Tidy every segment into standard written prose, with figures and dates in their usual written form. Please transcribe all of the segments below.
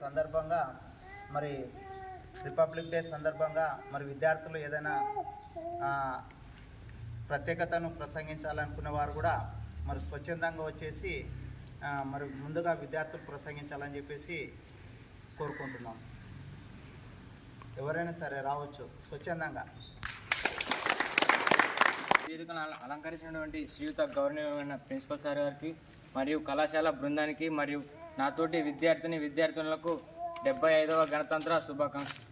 సందర్భంగా మరి republic day సందర్భంగా మరి విద్యార్థులు ఏదైనా ప్రత్యేకతను ప్రసంగించాలనుకున్న వారు కూడా మరి స్వచ్ఛందంగా వచ్చేసి మరి ముందుగా విద్యార్థులు ప్రసంగించాలని చెప్పేసి కోరుకుంటున్నాం. ఎవరైనా సరే రావచ్చు స్వచ్ఛందంగా. వేదికను అలంకరించినటువంటి శ్రీయుత గౌరవనీయమైన ప్రిన్సిపల్ సార్ గారికి మరియు కళాశాల బృందానికి మరియు నాతోటి విద్యార్థులకు 75వ గణతంత్ర శుభాకాంక్షలు.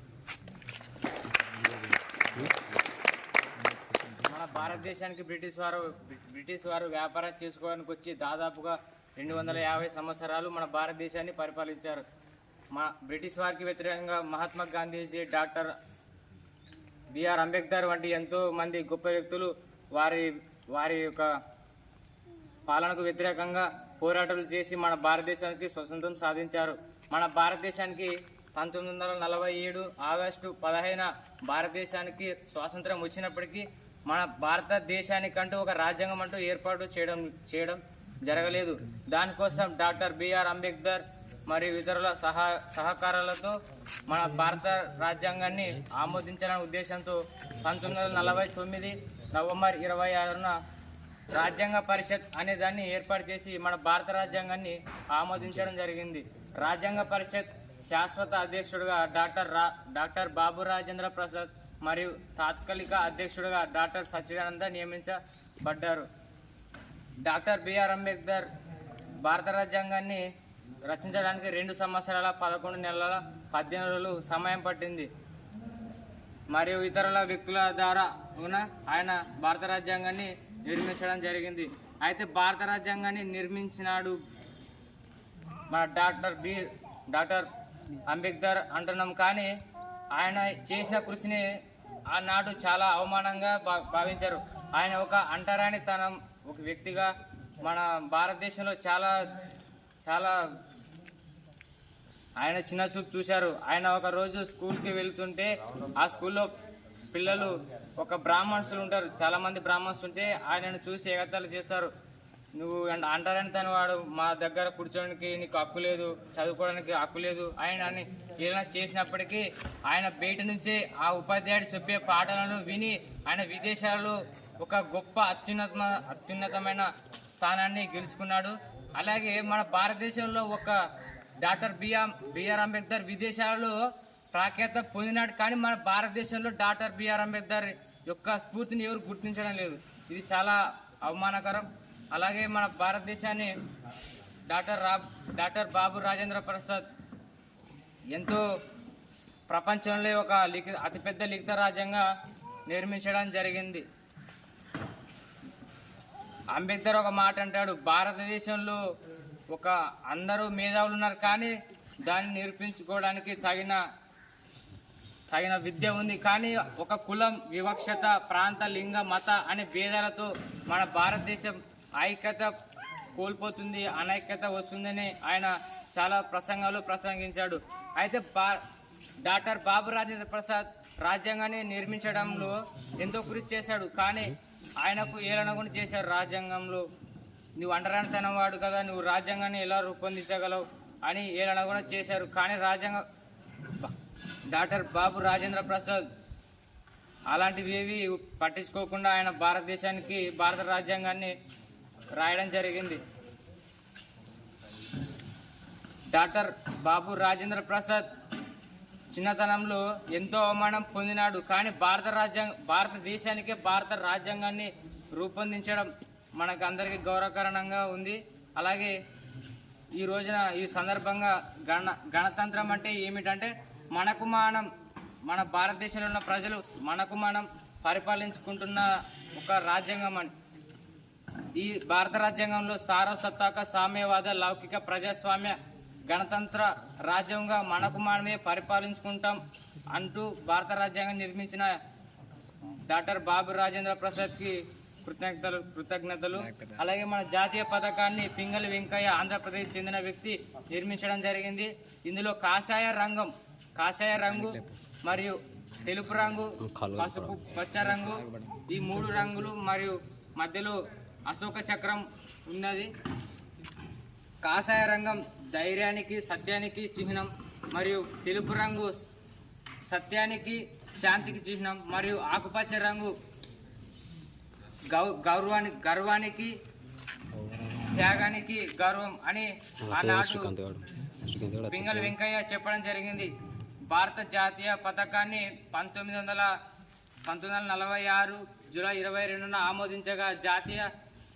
మన భారతదేశానికి బ్రిటిష్ వారు వ్యాపారం చేసుకోవడానికి వచ్చి దాదాపుగా 250 సంవత్సరాలు మన భారతదేశాన్ని పరిపాలించారు. బ్రిటిష్ వారికి వ్యతిరేకంగా మహాత్మా గాంధీజీ, డాక్టర్ బిఆర్ అంబేద్కర్ వంటి ఎంతో మంది గొప్ప వ్యక్తులు వారి యొక్క పాలనకు వ్యతిరేకంగా పోరాటాలు చేసి మన భారతదేశానికి స్వతంత్రం సాధించారు. మన భారతదేశానికి 1947 ఆగస్టు 15 భారతదేశానికి స్వాతంత్రం వచ్చినప్పటికీ మన భారతదేశానికంటూ ఒక రాజ్యాంగం అంటూ ఏర్పాటు చేయడం జరగలేదు. దానికోసం డాక్టర్ బిఆర్ అంబేద్కర్ మరియు ఇతరుల సహకారాలతో మన భారత రాజ్యాంగాన్ని ఆమోదించాలనే ఉద్దేశంతో 1949 నవంబర్ 26న రాజ్యాంగ పరిషత్ అనే దాన్ని ఏర్పాటు చేసి మన భారత రాజ్యాంగాన్ని ఆమోదించడం జరిగింది. రాజ్యాంగ పరిషత్ శాశ్వత అధ్యక్షుడిగా డాక్టర్ బాబు రాజేంద్ర ప్రసాద్ మరియు తాత్కాలిక అధ్యక్షుడిగా డాక్టర్ సచ్చిదానంద నియమించబడ్డారు. డాక్టర్ బిఆర్ అంబేద్కర్ భారత రాజ్యాంగాన్ని రచించడానికి 2 సంవత్సరాల 11 నెలల 18 రోజులు సమయం పట్టింది. మరియు ఇతరుల వ్యక్తుల ద్వారా ఆయన భారత రాజ్యాంగాన్ని నిర్మించడం జరిగింది. అయితే భారత రాజ్యాంగాన్ని నిర్మించినాడు మన డాక్టర్ అంబేద్కర్ అంటున్నాం. కానీ ఆయన చేసిన కృషిని ఆనాడు చాలా అవమానంగా భావించారు. ఆయన ఒక అంటరానితనం ఒక వ్యక్తిగా మన భారతదేశంలో చాలా ఆయన చిన్న చూపు చూశారు. ఆయన ఒక రోజు స్కూల్కి వెళ్తుంటే ఆ స్కూల్లో పిల్లలు ఒక బ్రాహ్మణులు ఉంటారు, చాలామంది బ్రాహ్మణ్స్ ఉంటే ఆయనను చూసి ఎగతాళి చేస్తారు. నువ్వు అంటారని తను వాడు మా దగ్గర కూర్చోడానికి నీకు హక్కు లేదు, చదువుకోవడానికి హక్కు లేదు ఆయన ఏదైనా చేసినప్పటికీ ఆయన బయట నుంచే ఆ ఉపాధ్యాయుడు చెప్పే పాటలను విని ఆయన విదేశాలలో ఒక గొప్ప అత్యున్నతమైన స్థానాన్ని గెలుచుకున్నాడు. అలాగే మన భారతదేశంలో ఒక డాక్టర్ బిఆర్ అంబేద్కర్ విదేశాలలో ప్రాఖ్యాత పొందినాడు. కానీ మన భారతదేశంలో డాక్టర్ బిఆర్ అంబేద్కర్ యొక్క స్ఫూర్తిని ఎవరు గుర్తించడం లేదు. ఇది చాలా అవమానకరం. అలాగే మన భారతదేశాన్ని డాక్టర్ బాబు రాజేంద్ర ప్రసాద్ ఎంతో ప్రపంచంలో ఒక అతిపెద్ద లిఖిత రాజ్యాంగంగా నిర్మించడం జరిగింది. అంబేద్కర్ ఒక మాట అంటాడు, భారతదేశంలో ఒక అందరూ మేధావులు ఉన్నారు కానీ దాన్ని నిరూపించుకోవడానికి తగిన విద్య ఉంది. కానీ ఒక కులం, వివక్షత, ప్రాంత, లింగ, మత అనే భేదాలతో మన భారతదేశం ఐక్యత కోల్పోతుంది, అనైక్యత వస్తుందని ఆయన చాలా ప్రసంగాలు ప్రసంగించాడు. అయితే డాక్టర్ బాబు రాజేంద్ర ప్రసాద్ రాజ్యాంగాన్ని నిర్మించడంలో ఎంతో కృషి చేశాడు. కానీ ఆయనకు ఏలన కూడా చేశారు. రాజ్యాంగంలో నువ్వు అంటరానితనం వాడు కదా, నువ్వు రాజ్యాంగాన్ని ఎలా రూపొందించగలవు అని ఏలన కూడా చేశారు. కానీ డాక్టర్ బాబు రాజేంద్ర ప్రసాద్ అలాంటివి ఏవి పట్టించుకోకుండా ఆయన భారత రాజ్యాంగాన్ని రాయడం జరిగింది. డాక్టర్ బాబు రాజేంద్ర ప్రసాద్ చిన్నతనంలో ఎంతో అవమానం పొందినాడు. కానీ భారతదేశానికే భారత రాజ్యాంగాన్ని రూపొందించడం మనకు అందరికీ గౌరవకరంగా ఉంది. అలాగే ఈ సందర్భంగా గణతంత్రం అంటే ఏమిటంటే మన భారతదేశంలో ఉన్న ప్రజలు మనకు మనం పరిపాలించుకుంటున్న ఒక రాజ్యాంగం అని. ఈ భారత రాజ్యాంగంలో సార్వసత్తాక, సామ్యవాద, లౌకిక, ప్రజాస్వామ్య, గణతంత్ర రాజ్యంగా మనకు మనమే పరిపాలించుకుంటాం అంటూ భారత రాజ్యాంగం నిర్మించిన డాక్టర్ బాబు రాజేంద్ర ప్రసాద్కి కృతజ్ఞతలు. అలాగే మన జాతీయ పతాకాన్ని పింగళి వెంకయ్య ఆంధ్రప్రదేశ్ చెందిన వ్యక్తి నిర్మించడం జరిగింది. ఇందులో కాషాయ రంగు మరియు తెలుపు రంగు, పసుపు పచ్చ రంగు, ఈ 3 రంగులు మరియు మధ్యలో అశోక చక్రం ఉన్నది. కాషాయ రంగం ధైర్యానికి, సత్యానికి చిహ్నం. మరియు తెలుపు రంగు సత్యానికి శాంతికి చిహ్నం మరియు ఆకుపచ్చ రంగు గర్వానికి త్యాగానికి గర్వం అని ఆనాడు పింగళి వెంకయ్య చెప్పడం జరిగింది. భారత జాతీయ పతాకాన్ని 1946 జూలై 22న ఆమోదించగా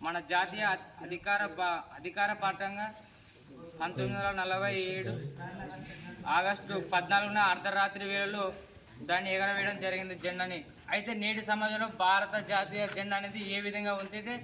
మన జాతీయ అధికార పట్టంగా 1947 ఆగస్టు 14న అర్ధరాత్రి వేళలో దాన్ని ఎగరవేయడం జరిగింది జెండాని. అయితే నేటి సమాజంలో భారత జాతీయ జెండా అనేది ఏ విధంగా ఉందంటే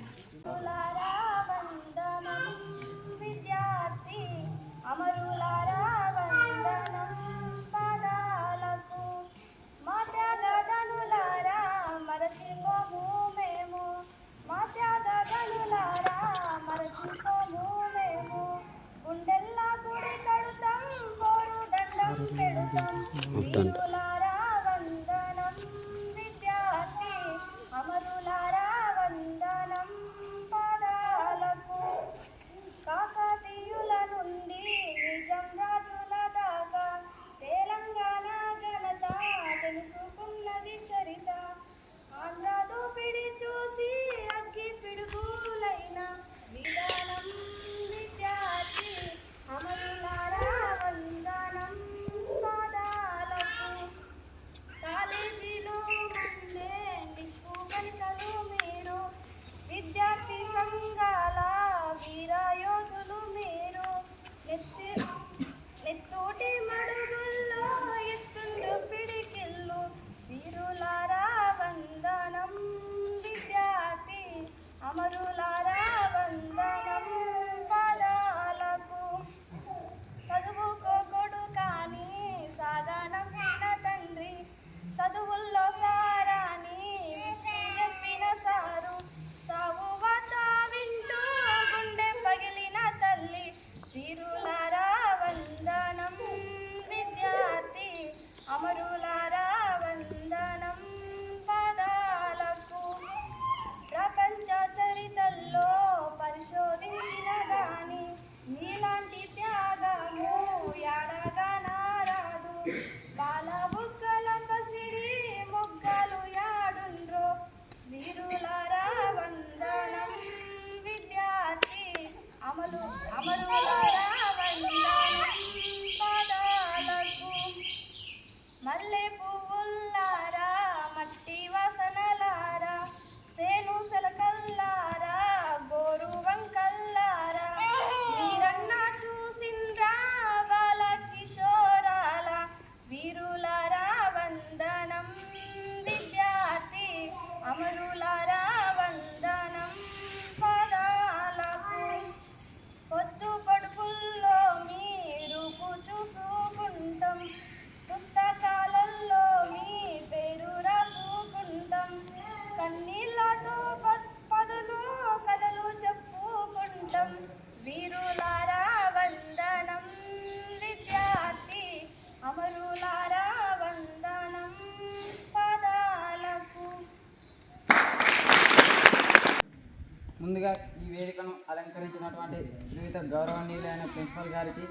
ముందుగా ఈ వేదికను అలంకరించినటువంటి వివిధ గౌరవనీయులైన ప్రిన్సిపల్ గారికి,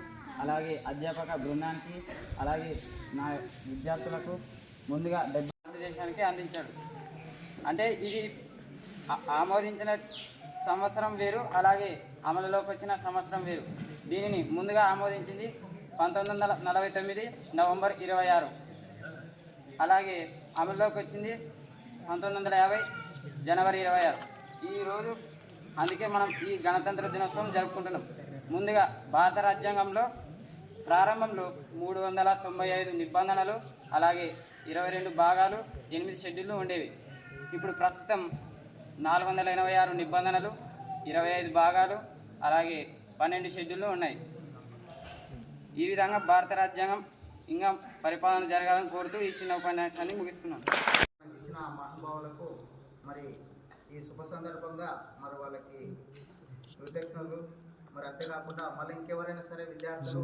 అలాగే అధ్యాపక బృందానికి, అలాగే నా విద్యార్థులకు ముందుగా భారతదేశానికి అందించాడు. అంటే ఇది ఆమోదించిన సంవత్సరం వేరు, అలాగే అమలులోకి వచ్చిన సంవత్సరం వేరు. దీనిని ముందుగా ఆమోదించింది 1949 నవంబర్ 26, అలాగే అమలులోకి వచ్చింది 1950 జనవరి 26. ఈరోజు అందుకే మనం ఈ గణతంత్ర దినోత్సవం జరుపుకుంటున్నాం. ముందుగా భారత రాజ్యాంగంలో ప్రారంభంలో 395 నిబంధనలు, అలాగే 22 భాగాలు, 8 షెడ్యూళ్ళు ఉండేవి. ఇప్పుడు ప్రస్తుతం 486 నిబంధనలు, 25 భాగాలు, అలాగే 12 షెడ్యూళ్ళు ఉన్నాయి. ఈ విధంగా భారత రాజ్యాంగం ఇంకా పరిపాలన జరగాలని కోరుతూ ఈ చిన్న ఉపన్యాసాన్ని ముగిస్తున్నాను. ఇచ్చిన మహానుభావులకు మరి ఈ శుభ సందర్భంగా మరి వాళ్ళకి కృతజ్ఞతలు. మరి అంతేకాకుండా మళ్ళీ ఇంకెవరైనా సరే విద్యార్థులు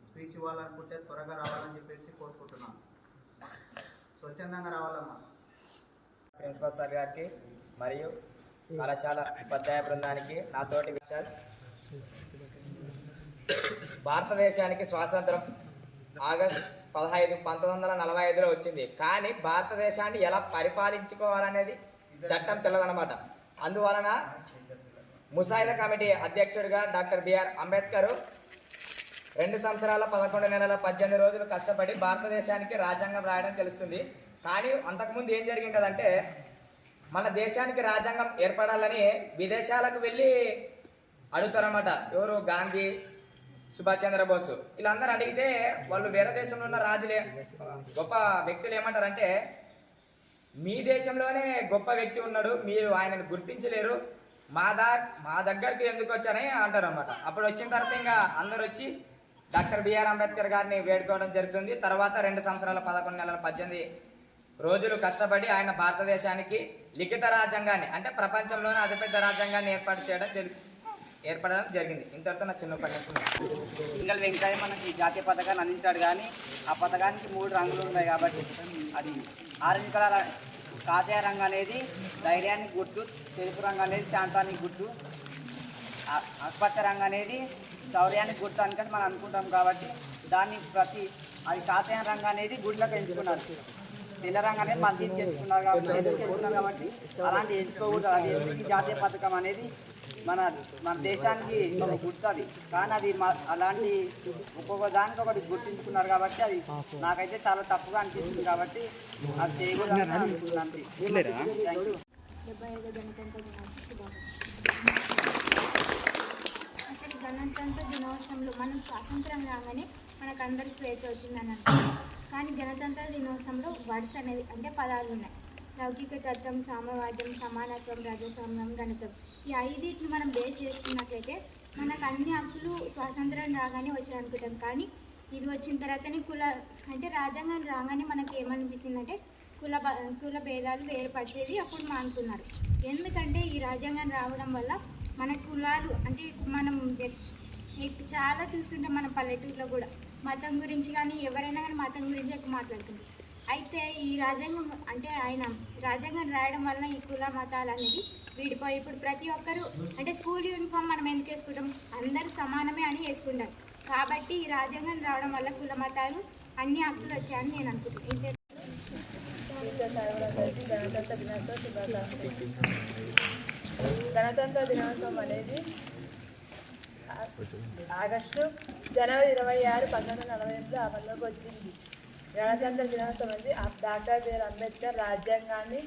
స్పీచ్ ఇవ్వాలనుకుంటే త్వరగా రావాలని చెప్పేసి కోరుకుంటున్నాం. స్వచ్ఛందంగా రావాలమ్మా. ప్రిన్సిపల్ సార్ గారికి మరియు కళాశాల ఉపాధ్యాయ బృందానికి నాతోటి విషయాలు. భారతదేశానికి స్వాతంత్రం ఆగస్టు 15, 1945లో వచ్చింది. కానీ భారతదేశాన్ని ఎలా పరిపాలించుకోవాలనేది చట్టం తెలదనమాట. అందువలన ముసాయిదా కమిటీ అధ్యక్షుడిగా డాక్టర్ బిఆర్ అంబేద్కర్ 2 సంవత్సరాల 11 నెలల 18 రోజులు కష్టపడి భారతదేశానికి రాజ్యాంగం రాయడం తెలుస్తుంది. కానీ అంతకుముందు ఏం జరిగిందంటే, మన దేశానికి రాజ్యాంగం ఏర్పడాలని విదేశాలకు వెళ్ళి అడుగుతారన్నమాట. ఎవరు? గాంధీ, సుభాష్ చంద్రబోస్ వీళ్ళందరూ అడిగితే వాళ్ళు వేరే దేశంలో ఉన్న రాజులే గొప్ప వ్యక్తులు ఏమంటారంటే, మీ దేశంలోనే గొప్ప వ్యక్తి ఉన్నాడు, మీరు ఆయనను గుర్తించలేరు, మా దగ్గరికి ఎందుకు వచ్చారని అంటారు అన్నమాట. అప్పుడు వచ్చిన తర్వాత ఇంకా అందరు వచ్చి డాక్టర్ బిఆర్ అంబేద్కర్ గారిని వేడుకోవడం జరుగుతుంది. తర్వాత 2 సంవత్సరాల 11 నెలల 18 రోజులు కష్టపడి ఆయన భారతదేశానికి లిఖిత రాజ్యాంగాన్ని, అంటే ప్రపంచంలోనే అతిపెద్ద రాజ్యాంగాన్ని ఏర్పడడం జరిగింది. ఇంతటితో నా చిన్న ఉపన్యాసం. పింగళి వెంకయ్య మనకి జాతీయ పథకాన్ని అందించాడు. కానీ ఆ పథకానికి 3 రంగులు ఉన్నాయి కాబట్టి అది ఆరెంజ్ కలర్ కాషాయ రంగు అనేది ధైర్యానికి గుర్తు, తెలుపు రంగు అనేది శాంతానికి గుర్తు, ఆకుపచ్చ రంగు అనేది శౌర్యానికి గుర్తు అనుకని మనం అనుకుంటాం. కాబట్టి దాన్ని అది కాషాయ రంగు అనేది గుడిలోకి ఎంచుకున్నారు, తెల్ల రంగు అనేది మసీదు చేసుకున్నారు. కాబట్టి అలాంటి ఎంచుకోకూడదు. అది జాతీయ పథకం అనేది మన దేశానికి ఒక గుర్తుంది. కానీ అది అలాంటి ఒక్కొక్క దానికి ఒకటి గుర్తించుకున్నారు. కాబట్టి అది నాకైతే చాలా తప్పుగా అనిపిస్తుంది. కాబట్టి అది చేయకూడదు అనుకుంటున్నాను. అసలు గణతంత్ర దినోత్సవంలో మనం స్వాతంత్రం రాగానే మనకు అందరికి స్వేచ్ఛ వచ్చిందని అంటారు. కానీ గణతంత్ర దినోత్సవంలో వర్డ్స్ అనేవి అంటే పదాలు ఉన్నాయి. లౌకిక తత్వం, సామ్యవాద్యం, సమానత్వం, ప్రజాస్వామ్యం, గణితం. ఈ 5 మనం బేస్ చేసుకున్నట్లయితే మనకు అన్ని హక్కులు స్వాతంత్రం రాగానే వచ్చాయి అనుకుంటాం. కానీ ఇది వచ్చిన తర్వాతనే అంటే రాజ్యాంగం రాగానే మనకి ఏమనిపించిందంటే కుల భేదాలు వేరుపరిచేది అప్పుడు మానుకున్నారు. ఎందుకంటే ఈ రాజ్యాంగం రావడం వల్ల మన కులాలు అంటే మనం చాలా చూస్తుంటాం. మన పల్లెటూరులో కూడా మతం గురించి కానీ ఎవరైనా కానీ మతం గురించి ఎక్కువ మాట్లాడుతుంది. అయితే ఈ రాజ్యాంగం అంటే రాజ్యాంగం రాయడం వల్ల ఈ కుల మతాలు అనేది వీడిపోయి ఇప్పుడు ప్రతి ఒక్కరు అంటే స్కూల్ యూనిఫామ్ మనం ఎందుకు వేసుకుంటాం? అందరూ సమానమే అని వేసుకుంటాం. కాబట్టి ఈ రాజ్యాంగం రావడం వల్ల కుల మతాలు అన్ని హక్కులు వచ్చాయని నేను అనుకుంటున్నాను. గణతంత్ర దినోత్సవం అనేది జనవరి 26, 1948లో అమల్లోకి వచ్చింది. గణతంత్ర దినోత్సవం అనేది డాక్టర్ బిఆర్ అంబేద్కర్ రాజ్యాంగాన్ని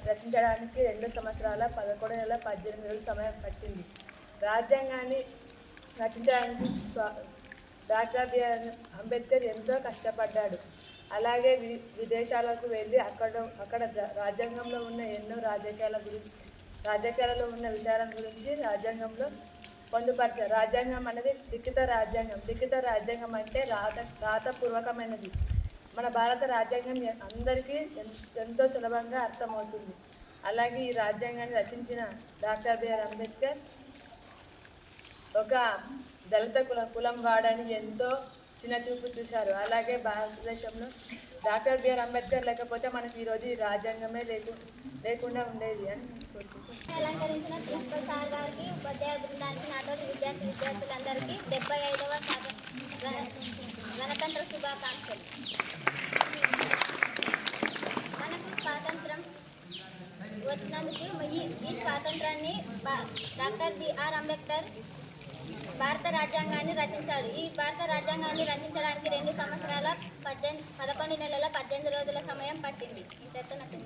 రచించడానికి 2 సంవత్సరాల 11 నెలల 18 రోజుల సమయం పట్టింది. రాజ్యాంగాన్ని రచించడానికి డాక్టర్ బిఆర్ అంబేద్కర్ ఎంతో కష్టపడ్డాడు. అలాగే విదేశాలకు వెళ్ళి అక్కడ రాజ్యాంగంలో ఉన్న ఎన్నో రాజకీయాలలో ఉన్న విషయాల గురించి రాజ్యాంగంలో పొందుపరిచారు. రాజ్యాంగం అనేది లిఖిత రాజ్యాంగం. లిఖిత రాజ్యాంగం అంటే రాతపూర్వకమైనది. మన భారత రాజ్యాంగం అందరికీ ఎంతో సులభంగా అర్థమవుతుంది. అలాగే ఈ రాజ్యాంగాన్ని రచించిన డాక్టర్ బిఆర్ అంబేద్కర్ ఒక దళిత కులం వాడని ఎంతో చిన్నచూపు చూశారు. అలాగే భారతదేశంలో డాక్టర్ బిఆర్ అంబేద్కర్ లేకపోతే మనకి ఈరోజు ఈ రాజ్యాంగమే లేకుండా ఉండేది అని అలంకరించిన ప్రిన్సిపల్ సార్ గారికి, ఉపాధ్యాయ బృందానికి, నాతో విద్యార్థులందరికీ 75వ గణతంత్ర శుభాకాంక్షలు. మనకు స్వాతంత్రం వచ్చినందుకు ఈ స్వాతంత్రాన్ని డాక్టర్ బిఆర్ అంబేద్కర్ భారత రాజ్యాంగాన్ని రచించాడు. ఈ భారత రాజ్యాంగాన్ని రచించడానికి 2 సంవత్సరాల 11 నెలల 18 రోజుల సమయం పట్టింది. ఇంతతో నాకు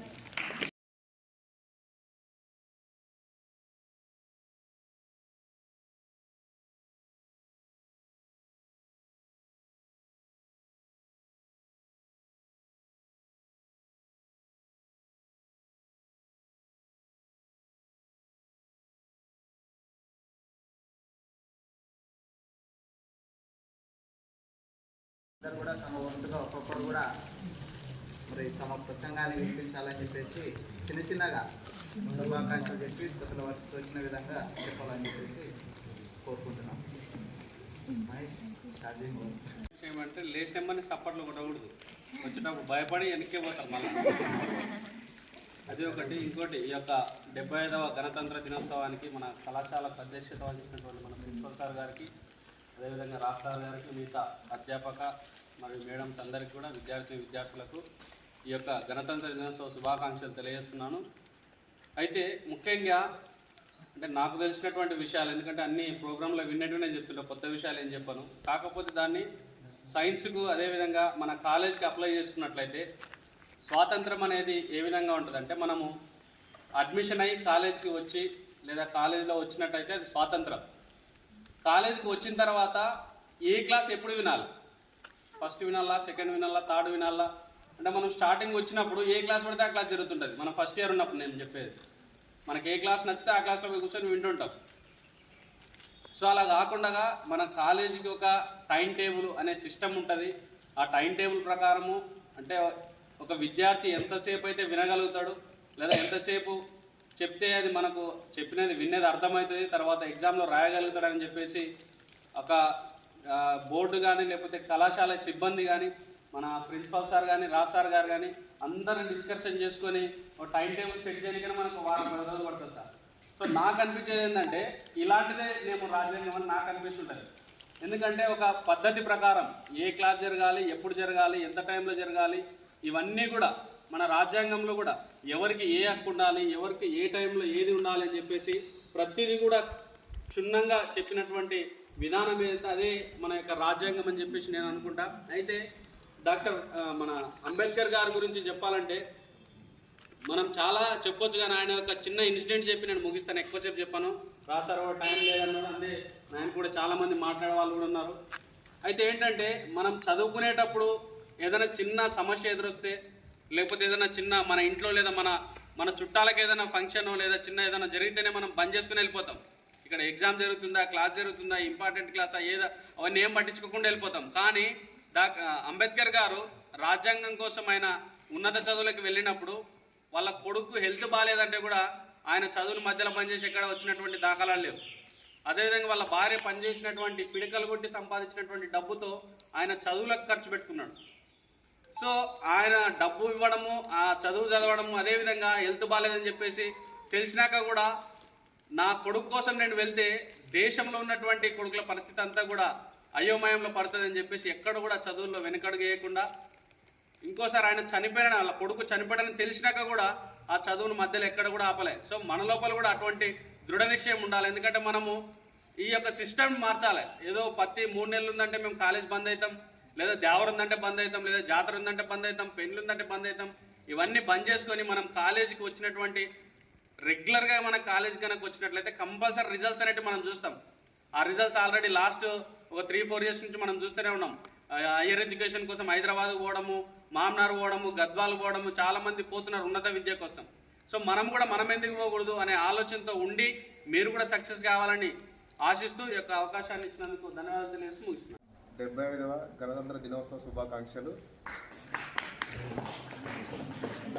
అందరూ కూడా తమ వంతుగా ఒక్కొక్కరు కూడా మరి తమ ప్రసంగాన్ని వినిపించాలని చెప్పేసి చిన్నగా శుభాకాంక్షలు చెప్పి ప్రజల వరకు వచ్చిన విధంగా చెప్పాలని చెప్పేసి కోరుకుంటున్నాం. ఏమంటే లేచేమ్మని సప్పట్లు కొట్టకూడదు, వచ్చేటప్పుడు భయపడి వెనక్కి పోతారు మళ్ళీ. అది ఒకటి. ఇంకోటి, ఈ యొక్క 75వ గణతంత్ర దినోత్సవానికి మన కళాశాలకు అధ్యక్షత వహించినటువంటి మన ప్రిన్సిపల్ సార్ గారికి, అదేవిధంగా రాష్ట్ర గారికి, మిగతా అధ్యాపక మరియు మేడమ్స్ అందరికీ కూడా విద్యార్థులకు ఈ యొక్క గణతంత్ర దినోత్సవ శుభాకాంక్షలు తెలియజేస్తున్నాను. అయితే ముఖ్యంగా అంటే నాకు తెలిసినటువంటి విషయాలు, ఎందుకంటే అన్ని ప్రోగ్రాంలో విన్నట్టుగానే చెప్తుంటా, కొత్త విషయాలు ఏం చెప్పాను. కాకపోతే దాన్ని సైన్స్కు అదేవిధంగా మన కాలేజ్కి అప్లై చేసుకున్నట్లయితే స్వాతంత్రం అనేది ఏ విధంగా ఉంటుందంటే, మనము అడ్మిషన్ అయ్యి కాలేజ్కి వచ్చి లేదా కాలేజీలో వచ్చినట్టయితే అది స్వాతంత్రం. కాలేజీకి వచ్చిన తర్వాత ఏ క్లాస్ ఎప్పుడు వినాలి, ఫస్ట్ వినాలా, సెకండ్ వినాలా, థర్డ్ వినాలా అంటే మనం స్టార్టింగ్ వచ్చినప్పుడు ఏ క్లాస్ పడితే ఆ క్లాస్ జరుగుతుంటుంది. మనం ఫస్ట్ ఇయర్ ఉన్నప్పుడు నేను చెప్పేది, మనకి ఏ క్లాస్ నచ్చితే ఆ క్లాస్లో పోయి కూర్చొని వింటుంటాం. సో అలా కాకుండా మన కాలేజీకి ఒక టైం టేబుల్ అనే సిస్టమ్ ఉంటుంది. ఆ టైం టేబుల్ ప్రకారము అంటే ఒక విద్యార్థి ఎంతసేపు అయితే వినగలుగుతాడు లేదా ఎంతసేపు చెప్తే అది మనకు చెప్పినది వినేది అర్థమవుతుంది, తర్వాత ఎగ్జామ్లో రాయగలుగుతాడని చెప్పేసి ఒక బోర్డు కానీ లేకపోతే కళాశాల సిబ్బంది కానీ మన ప్రిన్సిపల్ సార్ కానీ రాజ్ సార్ గారు కానీ అందరిని డిస్కషన్ చేసుకొని ఒక టైం టేబుల్ సెట్ చేయడానికి మనకు వారం రోజులు పడుతుంది సార్. సో నాకు అనిపించేది ఏంటంటే ఇలాంటిదే నేను రాజ్యాంగం అని నాకు అనిపిస్తుంటుంది. ఎందుకంటే ఒక పద్ధతి ప్రకారం ఏ క్లాస్ జరగాలి, ఎప్పుడు జరగాలి, ఎంత టైంలో జరగాలి, ఇవన్నీ కూడా మన రాజ్యాంగంలో కూడా ఎవరికి ఏ హక్కు ఉండాలి, ఎవరికి ఏ టైంలో ఏది ఉండాలి అని చెప్పేసి ప్రతిదీ కూడా క్షుణ్ణంగా చెప్పినటువంటి విధానం ఏదైతే అదే మన యొక్క రాజ్యాంగం అని చెప్పేసి నేను అనుకుంటా. అయితే డాక్టర్ మన అంబేద్కర్ గారి గురించి చెప్పాలంటే మనం చాలా చెప్పొచ్చు, కానీ ఆయన ఒక చిన్న ఇన్సిడెంట్ చెప్పి నేను ముగిస్తాను, ఎక్కువసేపు చెప్పాను. రాసారో టైం లేదన్నారు, అంటే ఆయన కూడా చాలామంది మాట్లాడే వాళ్ళు కూడా ఉన్నారు. అయితే ఏంటంటే మనం చదువుకునేటప్పుడు ఏదైనా చిన్న సమస్య ఎదురొస్తే లేకపోతే ఏదైనా చిన్న మన ఇంట్లో లేదా మన చుట్టాలకు ఏదైనా ఫంక్షన్ లేదా చిన్న ఏదైనా జరిగితేనే మనం బంద్ చేసుకుని వెళ్ళిపోతాం. ఇక్కడ ఎగ్జామ్ జరుగుతుందా, క్లాస్ జరుగుతుందా, ఇంపార్టెంట్ క్లాసా ఏదో అవన్నీ ఏం పట్టించుకోకుండా వెళ్ళిపోతాం. కానీ అంబేద్కర్ గారు రాజ్యాంగం కోసం ఆయన ఉన్నత చదువులకు వెళ్ళినప్పుడు వాళ్ళ కొడుకు హెల్త్ బాగాలేదంటే కూడా ఆయన చదువుల మధ్యలో పనిచేసి ఎక్కడ వచ్చినటువంటి దాఖలాలు లేవు. అదేవిధంగా వాళ్ళ భార్య పనిచేసినటువంటి పిడకలు కొట్టి సంపాదించినటువంటి డబ్బుతో ఆయన చదువులకు ఖర్చు పెట్టుకున్నాడు. సో ఆయన డబ్బు ఇవ్వడము, ఆ చదువు చదవడము, అదేవిధంగా హెల్త్ బాగాలేదని చెప్పేసి తెలిసినాక కూడా నా కొడుకు కోసం నేను వెళ్తే దేశంలో ఉన్నటువంటి కొడుకుల పరిస్థితి అంతా కూడా అయోమయంలో పడుతుందని చెప్పేసి ఎక్కడ కూడా చదువుల్లో వెనుకడుగు వేయకుండా, ఇంకోసారి ఆయన చనిపోయిన వాళ్ళ కొడుకు చనిపోయాడని తెలిసినాక కూడా ఆ చదువును మధ్యలో ఎక్కడ కూడా ఆపలే. సో మన లోపల కూడా అటువంటి దృఢ నిశ్చయం ఉండాలి. ఎందుకంటే మనము ఈ యొక్క సిస్టమ్ మార్చాలి. ఏదో ప్రతి 3 నెలలు ఉందంటే మేము కాలేజ్ బంద్ అవుతాం, లేదా దేవరు ఉందంటే బంద్ అవుతాం, లేదా జాతర ఉందంటే బంద్ అవుతాం, పెళ్ళి ఉందంటే బంద్ అవుతాం. ఇవన్నీ బంద్ చేసుకొని మనం కాలేజీకి వచ్చినటువంటి రెగ్యులర్గా మన కాలేజ్ కనుక వచ్చినట్లయితే కంపల్సరీ రిజల్ట్స్ అనేవి మనం చూస్తాం. ఆ రిజల్ట్స్ ఆల్రెడీ లాస్ట్ ఒక 3-4 ఇయర్స్ నుంచి మనం చూస్తూనే ఉన్నాం. హైయర్ ఎడ్యుకేషన్ కోసం హైదరాబాద్ పోవడము, మామ్నార్ పోవడము, గద్వాల్ పోవడము, చాలామంది పోతున్నారు ఉన్నత విద్య కోసం. సో మనం కూడా మనం ఎందుకు పోకూడదు అనే ఆలోచనతో ఉండి మీరు కూడా సక్సెస్ కావాలని ఆశిస్తూ ఈ యొక్క అవకాశాన్ని ఇచ్చినందుకు ధన్యవాదాలు తెలియజేస్తూ ముగిస్తున్నాను. 75వ గణతంత్ర దినోత్సవ శుభాకాంక్షలు.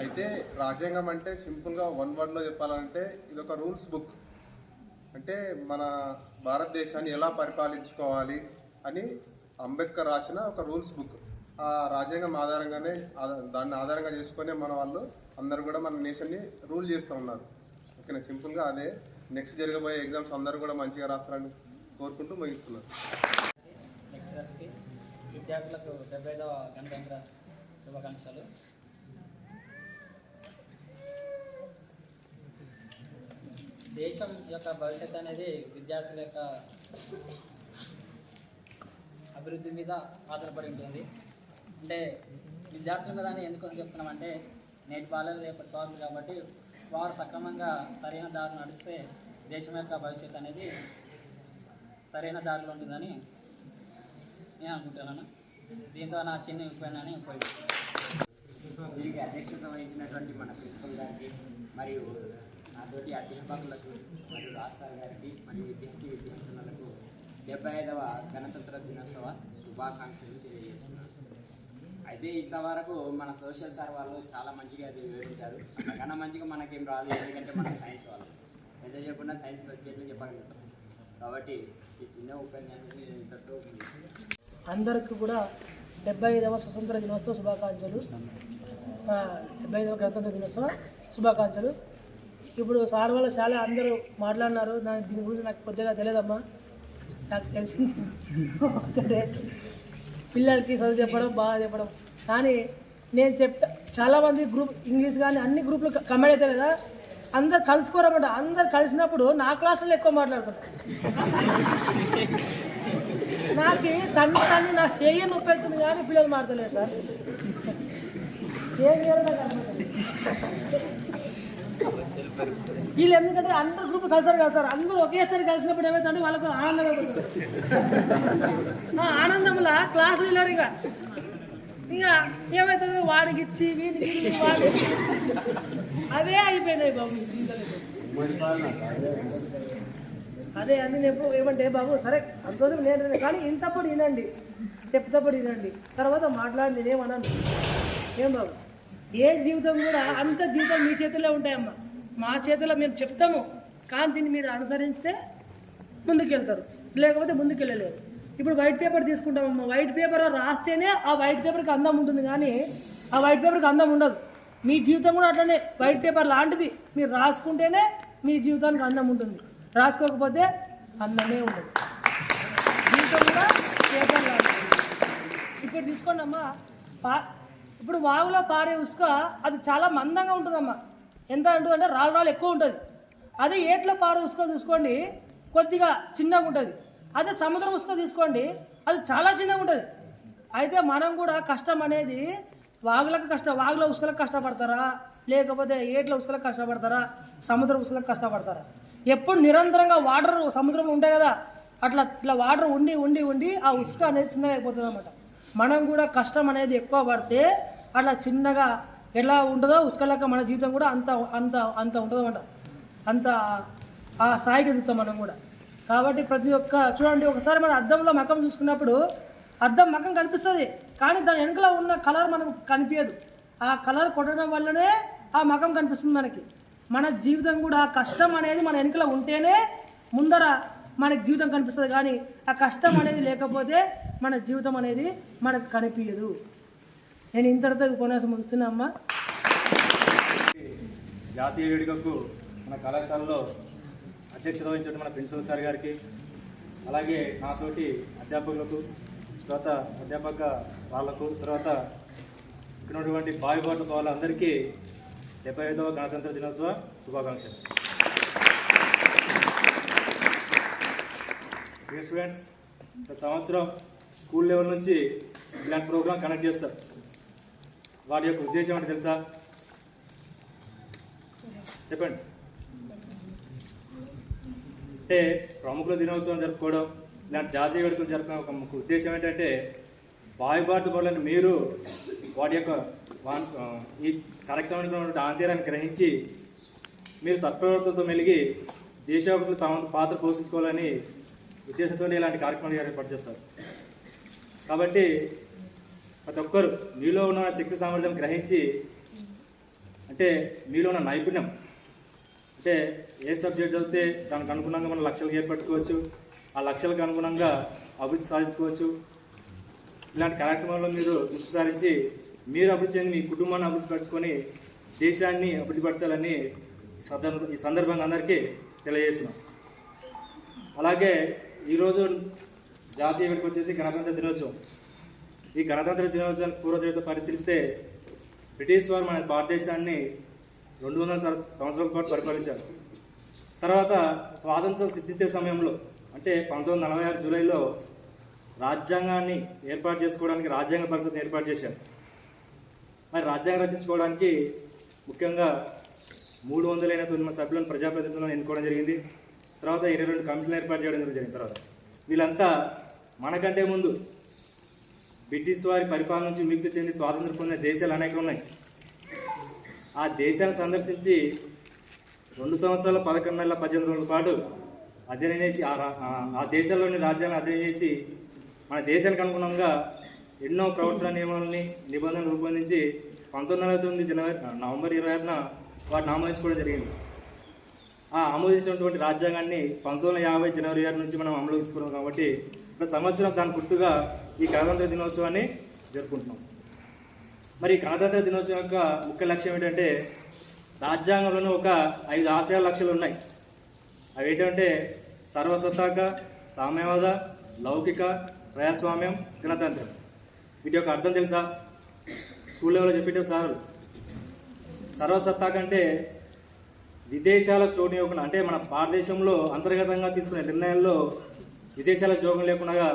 అయితే రాజ్యాంగం అంటే సింపుల్గా 1 వర్డ్లో చెప్పాలంటే ఇది ఒక రూల్స్ బుక్. అంటే మన భారతదేశాన్ని ఎలా పరిపాలించుకోవాలి అని అంబేద్కర్ రాసిన ఒక రూల్స్ బుక్. ఆ రాజ్యాంగం ఆధారంగానే దాన్ని ఆధారంగా చేసుకునే మన వాళ్ళు అందరూ కూడా మన నేషన్ని రూల్ చేస్తూ ఉన్నారు. ఓకేనా, సింపుల్గా అదే. నెక్స్ట్ జరగబోయే ఎగ్జామ్స్ అందరూ కూడా మంచిగా రాస్తారని కోరుకుంటూ ముగిస్తున్నారు. లెక్చరర్స్కి, విద్యార్థులకు 75వ గణతంత్ర శుభాకాంక్షలు. దేశం యొక్క భవిష్యత్తు అనేది విద్యార్థుల యొక్క అభివృద్ధి మీద ఆధారపడి ఉంటుంది. అంటే విద్యార్థుల మీద ఎందుకు చెప్తున్నామంటే నేటి బాలలు రేపటి పౌరులు కాబట్టి వారు సక్రమంగా సరైన దారిలో నడిస్తే దేశం యొక్క భవిష్యత్తు అనేది సరైన దారిలో ఉంటుందని నేను అనుకుంటున్నాను. దీంతో నా చిన్న ఉపయోగాన్ని ఉపయోగిస్తాను. దీనికి అధ్యక్షత వహించినటువంటి మన ప్రిన్సిపల్ గారికి మరియు నాతోటి అధ్యాపకులకు మరియు రాష్ట్రాల గారికి మరియు విద్యార్థులకు 75వ గణతంత్ర దినోత్సవ శుభాకాంక్షలు తెలియజేస్తున్నాను. అయితే ఇంతవరకు మన సోషల్ సార్ వాళ్ళు చాలా మంచిగా అది వివరించారు. అంతకన్నా మంచిగా మనకేం రాదు, ఎందుకంటే మన సైన్స్ వాళ్ళు ఎంత చెప్పకుండా సైన్స్ సబ్జెక్టులు చెప్పగలుగుతాం. కాబట్టి ఈ చిన్న ఉపన్యాసాన్ని ఇంతతో అందరికీ కూడా 75వ స్వతంత్ర దినోత్సవ శుభాకాంక్షలు. 75వ గణతంత్ర దినోత్సవ శుభాకాంక్షలు. ఇప్పుడు సార్ వాళ్ళ చాలా అందరూ మాట్లాడినారు. దీని గురించి నాకు కొద్దిగా తెలియదమ్మా, నాకు తెలిసింది ఒకటే. పిల్లలకి చదువు చెప్పడం బాగా చెప్పడం. కానీ నేను చెప్తా చాలామంది గ్రూప్ ఇంగ్లీష్ కానీ అన్ని గ్రూపులు కమెంట్ అవుతాయి కదా, అందరు కలుసుకోరన్నమాట. అందరు కలిసినప్పుడు నా క్లాసులో ఎక్కువ మాట్లాడుకుంటారు. నాకు తన్ని నా చేయ నొప్పి అవుతుంది కానీ పిల్లలు మాట్లాడలేదు సార్. ఏం చేయాలో నాకు అర్థమవుతుంది. వీళ్ళు ఎందుకంటే అందరు గ్రూప్ కలిసారు కదా సార్, అందరూ ఒకేసారి కలిసినప్పుడు ఏమవుతుందంటే వాళ్ళకు ఆనందంగా ఉంటుంది. ఆనందంలో క్లాసులు వెళ్ళారు. ఇంకా ఏమవుతుంది, వాడికి ఇచ్చి వీడికి వాడికి అదే అయిపోయినాయి బాబు. అదే అన్ని నేను ఏమంటే బాబు సరే సంతోషం నేను, కానీ ఇంతప్పుడు వినండి, చెప్తప్పుడు వినండి, తర్వాత మాట్లాడి నేనేమన్నాను. ఏం బాబు, ఏ జీవితం కూడా అంత జీవితం మీ చేతిలో ఉంటాయమ్మా. మా చేతిలో మేము చెప్తాము, కానీ దీన్ని మీరు అనుసరిస్తే ముందుకెళ్తారు, లేకపోతే ముందుకెళ్ళలేరు. ఇప్పుడు వైట్ పేపర్ తీసుకుంటామమ్మా, వైట్ పేపర్ రాస్తేనే ఆ వైట్ పేపర్కి అందం ఉంటుంది, కానీ ఆ వైట్ పేపర్కి అందం ఉండదు. మీ జీవితం కూడా అట్లనే వైట్ పేపర్ లాంటిది. మీరు రాసుకుంటేనే మీ జీవితానికి అందం ఉంటుంది, రాసుకోకపోతే అందమే ఉండదు. జీవితం కూడా పేపర్ లాంటిది. ఇప్పుడు తీసుకోండి అమ్మా, ఇప్పుడు వాగులో పారే ఉసుక అది చాలా మందంగా ఉంటుందమ్మా. ఎంత ఉంటుందంటే రాళ్ళు ఎక్కువ ఉంటుంది. అదే ఏట్లో పారే ఉసుక చూసుకోండి, కొద్దిగా చిన్నగా ఉంటుంది. అదే సముద్రం ఉసుక తీసుకోండి, అది చాలా చిన్నగా ఉంటుంది. అయితే మనం కూడా కష్టం అనేది వాగులకు వాగుల ఉసుకలకు కష్టపడతారా, లేకపోతే ఏట్ల ఉసుకలకు కష్టపడతారా, సముద్ర ఉసుకలకు కష్టపడతారా? ఎప్పుడు నిరంతరంగా వాటర్ సముద్రం ఉంటాయి కదా, ఇట్లా వాటర్ ఉండి ఉండి ఉండి ఆ ఉసుక అనేది చిన్నగా అయిపోతుంది అన్నమాట. మనం కూడా కష్టం అనేది ఎక్కువ పడితే అట్లా చిన్నగా ఎలా ఉంటుందో ఉసుకలక మన జీవితం కూడా అంత అంత అంత ఉంటుంది అన్నమాట. అంత ఆ స్థాయికి ఎదుగుతాం మనం కూడా. కాబట్టి ప్రతి ఒక్క చూడండి, ఒకసారి మన అద్దంలో మకం చూసుకున్నప్పుడు అద్దం మకం కనిపిస్తుంది, కానీ దాని వెనుకలో ఉన్న కలర్ మనకు కనిపించదు. ఆ కలర్ కొట్టడం వల్లనే ఆ మకం కనిపిస్తుంది మనకి. మన జీవితం కూడా కష్టం అనేది మన వెనుకలో ఉంటేనే ముందర మనకి జీవితం కనిపిస్తుంది, కానీ ఆ కష్టం అనేది లేకపోతే మన జీవితం అనేది మనకు కనిపించదు. నేను ఇంతటితో కొనేసి ముగిస్తున్నా అమ్మా. జాతీయ వేడుకకు మన కళాశాలలో అధ్యక్షత వహించిన మన ప్రిన్సిపల్ సార్ గారికి, అలాగే నాతోటి అధ్యాపకులకు, తర్వాత అధ్యాపక వాళ్ళకు, తర్వాత ఇక్కడ ఉన్నటువంటి బావిబాటు వాళ్ళందరికీ 75వ గణతంత్ర దినోత్సవ శుభాకాంక్షలు. డియర్ స్టూడెంట్స్, గత సంవత్సరం స్కూల్ లెవెల్ నుంచి ఇలాంటి ప్రోగ్రాం కండక్ట్ చేస్తారు. వాటి యొక్క ఉద్దేశం ఏంటి తెలుసా? చెప్పండి. అంటే ప్రముఖుల దినోత్సవం జరుపుకోవడం, ఇలాంటి జాతీయ వేడుకలు జరుపుకునే ఒక ముఖ్య ఉద్దేశం ఏంటంటే బావిబాటు పనులను మీరు వాటి యొక్క ఈ కార్యక్రమానికి ఉన్నటువంటి ఆంతర్యాన్ని గ్రహించి మీరు సత్ప్రవర్తనతో మెలిగి దేశభక్తులు తమ పాత్ర పోషించుకోవాలని ఉద్దేశంతో ఇలాంటి కార్యక్రమాలు ఏర్పాటు చేస్తారు. కాబట్టి ప్రతి ఒక్కరు మీలో ఉన్న శక్తి సామర్థ్యం గ్రహించి, అంటే మీలో ఉన్న నైపుణ్యం, అంటే ఏ సబ్జెక్ట్ చదివితే దానికి అనుగుణంగా మనం లక్ష్యాలు ఏర్పట్టుకోవచ్చు, ఆ లక్ష్యాలకు అనుగుణంగా అభివృద్ధి సాధించుకోవచ్చు. ఇలాంటి కార్యక్రమాల్లో మీరు దృష్టి సారించి మీరు అభివృద్ధి చెంది మీ కుటుంబాన్ని అభివృద్ధి పరచుకొని దేశాన్ని అభివృద్ధి పరచాలని ఈ సందర్భంగా అందరికీ తెలియజేస్తున్నాం. అలాగే ఈరోజు జాతీయ వేడుక వచ్చేసి గణతంత్ర దినోత్సవం. ఈ గణతంత్ర దినోత్సవాన్ని పూర్వచరిత్ర పరిశీలిస్తే బ్రిటిష్ వారు మన భారతదేశాన్ని 200 సంవత్సరాల పాటు పరిపాలించారు. తర్వాత స్వాతంత్రం సిద్ధించే సమయంలో, అంటే 1946 జూలైలో రాజ్యాంగాన్ని ఏర్పాటు చేసుకోవడానికి రాజ్యాంగ పరిషత్ని ఏర్పాటు చేశారు. మరి రాజ్యాంగం రచించుకోవడానికి ముఖ్యంగా 389 సభ్యులను ప్రజాప్రతినిధులను ఎన్నుకోవడం జరిగింది. తర్వాత 22 కమిటీలను ఏర్పాటు చేయడం జరిగింది. తర్వాత వీళ్ళంతా మనకంటే ముందు బ్రిటిష్ వారి పరిపాలన నుంచి విముక్తి చెంది స్వాతంత్రం పొందిన దేశాలు అనేక ఉన్నాయి. ఆ దేశాన్ని సందర్శించి 2 సంవత్సరాల 11 నెలల 18 రోజుల పాటు అధ్యయనం చేసి ఆ దేశాల్లోని రాజ్యాలను అధ్యయనం చేసి మన దేశానికి అనుగుణంగా ఎన్నో ప్రవర్తన నియమాలని నిబంధనలు రూపొందించి 1949 నవంబర్ 26న వాటిని ఆమోదించుకోవడం జరిగింది. ఆ ఆమోదించినటువంటి రాజ్యాంగాన్ని 1950 జనవరి 6 నుంచి మనం అమలు తీసుకున్నాం. కాబట్టి ఒక సంవత్సరం దాని గుర్తుగా ఈ గణతంత్ర దినోత్సవాన్ని జరుపుకుంటున్నాం. మరి గణతంత్ర దినోత్సవం యొక్క ముఖ్య లక్ష్యం ఏంటంటే రాజ్యాంగంలోనూ ఒక 5 ఆశయ లక్ష్యాలు ఉన్నాయి. అవి ఏంటంటే సర్వసత్తాక, సామ్యవాద, లౌకిక, ప్రజాస్వామ్యం, గణతంత్రం. వీటి యొక్క అర్థం తెలుసా? స్కూల్ లెవెల్లో చెప్పేటారు సార్. సర్వసత్తా కంటే విదేశాల చోటు ఇవ్వకుండా, అంటే మన భారతదేశంలో అంతర్గతంగా తీసుకునే నిర్ణయాల్లో విదేశాల జోగం లేకుండా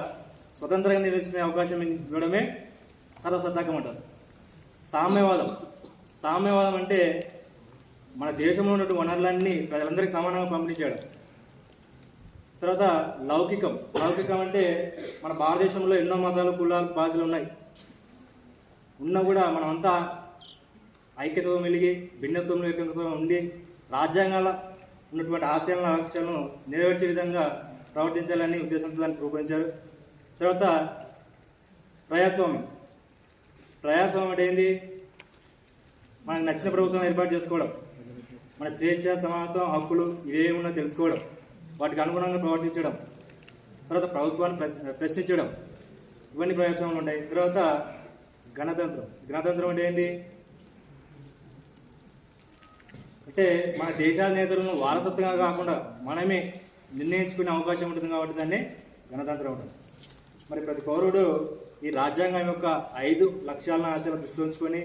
స్వతంత్రంగా నిర్వహించుకునే అవకాశం ఇవ్వడమే సర్వసత్తాకం అంటారు. సామ్యవాదం అంటే మన దేశంలో ఉన్నటువంటి వనరులన్నీ ప్రజలందరికీ సమానంగా పంపిణీ చేయడం. తర్వాత లౌకికం అంటే మన భారతదేశంలో ఎన్నో మతాలు, కులాలు, భాషలు ఉన్నాయి. ఉన్నా కూడా మనమంతా ఐక్యతతో మెలిగి భిన్నత్వంలో ఏకత్వంతో ఉండి రాజ్యాంగాల ఉన్నటువంటి ఆశయాలను, లక్ష్యాలను నెరవేర్చే విధంగా ప్రవర్తించాలని ఉద్దేశంతో దాన్ని రూపొందించారు. తర్వాత ప్రజాస్వామ్యం అంటే ఏంది? మనకు నచ్చిన ప్రభుత్వం ఏర్పాటు చేసుకోవడం, మన స్వేచ్ఛ, సమానత్వం, హక్కులు ఇవేమున్నా తెలుసుకోవడం, వాటికి అనుగుణంగా ప్రవర్తించడం, తర్వాత ప్రభుత్వాన్ని ప్రశ్నించడం, ఇవన్నీ ప్రజాస్వామ్యాలు ఉంటాయి. తర్వాత గణతంత్రం అంటే ఏంటి? అంటే మన దేశాల నేతలను వారసత్వంగా కాకుండా మనమే నిర్ణయించుకునే అవకాశం ఉంటుంది కాబట్టి దాన్ని గణతంత్రం ఉంటుంది. మరి ప్రతి పౌరుడు ఈ రాజ్యాంగం యొక్క 5 లక్ష్యాలను, ఆశయాలను దృష్టిలో ఉంచుకొని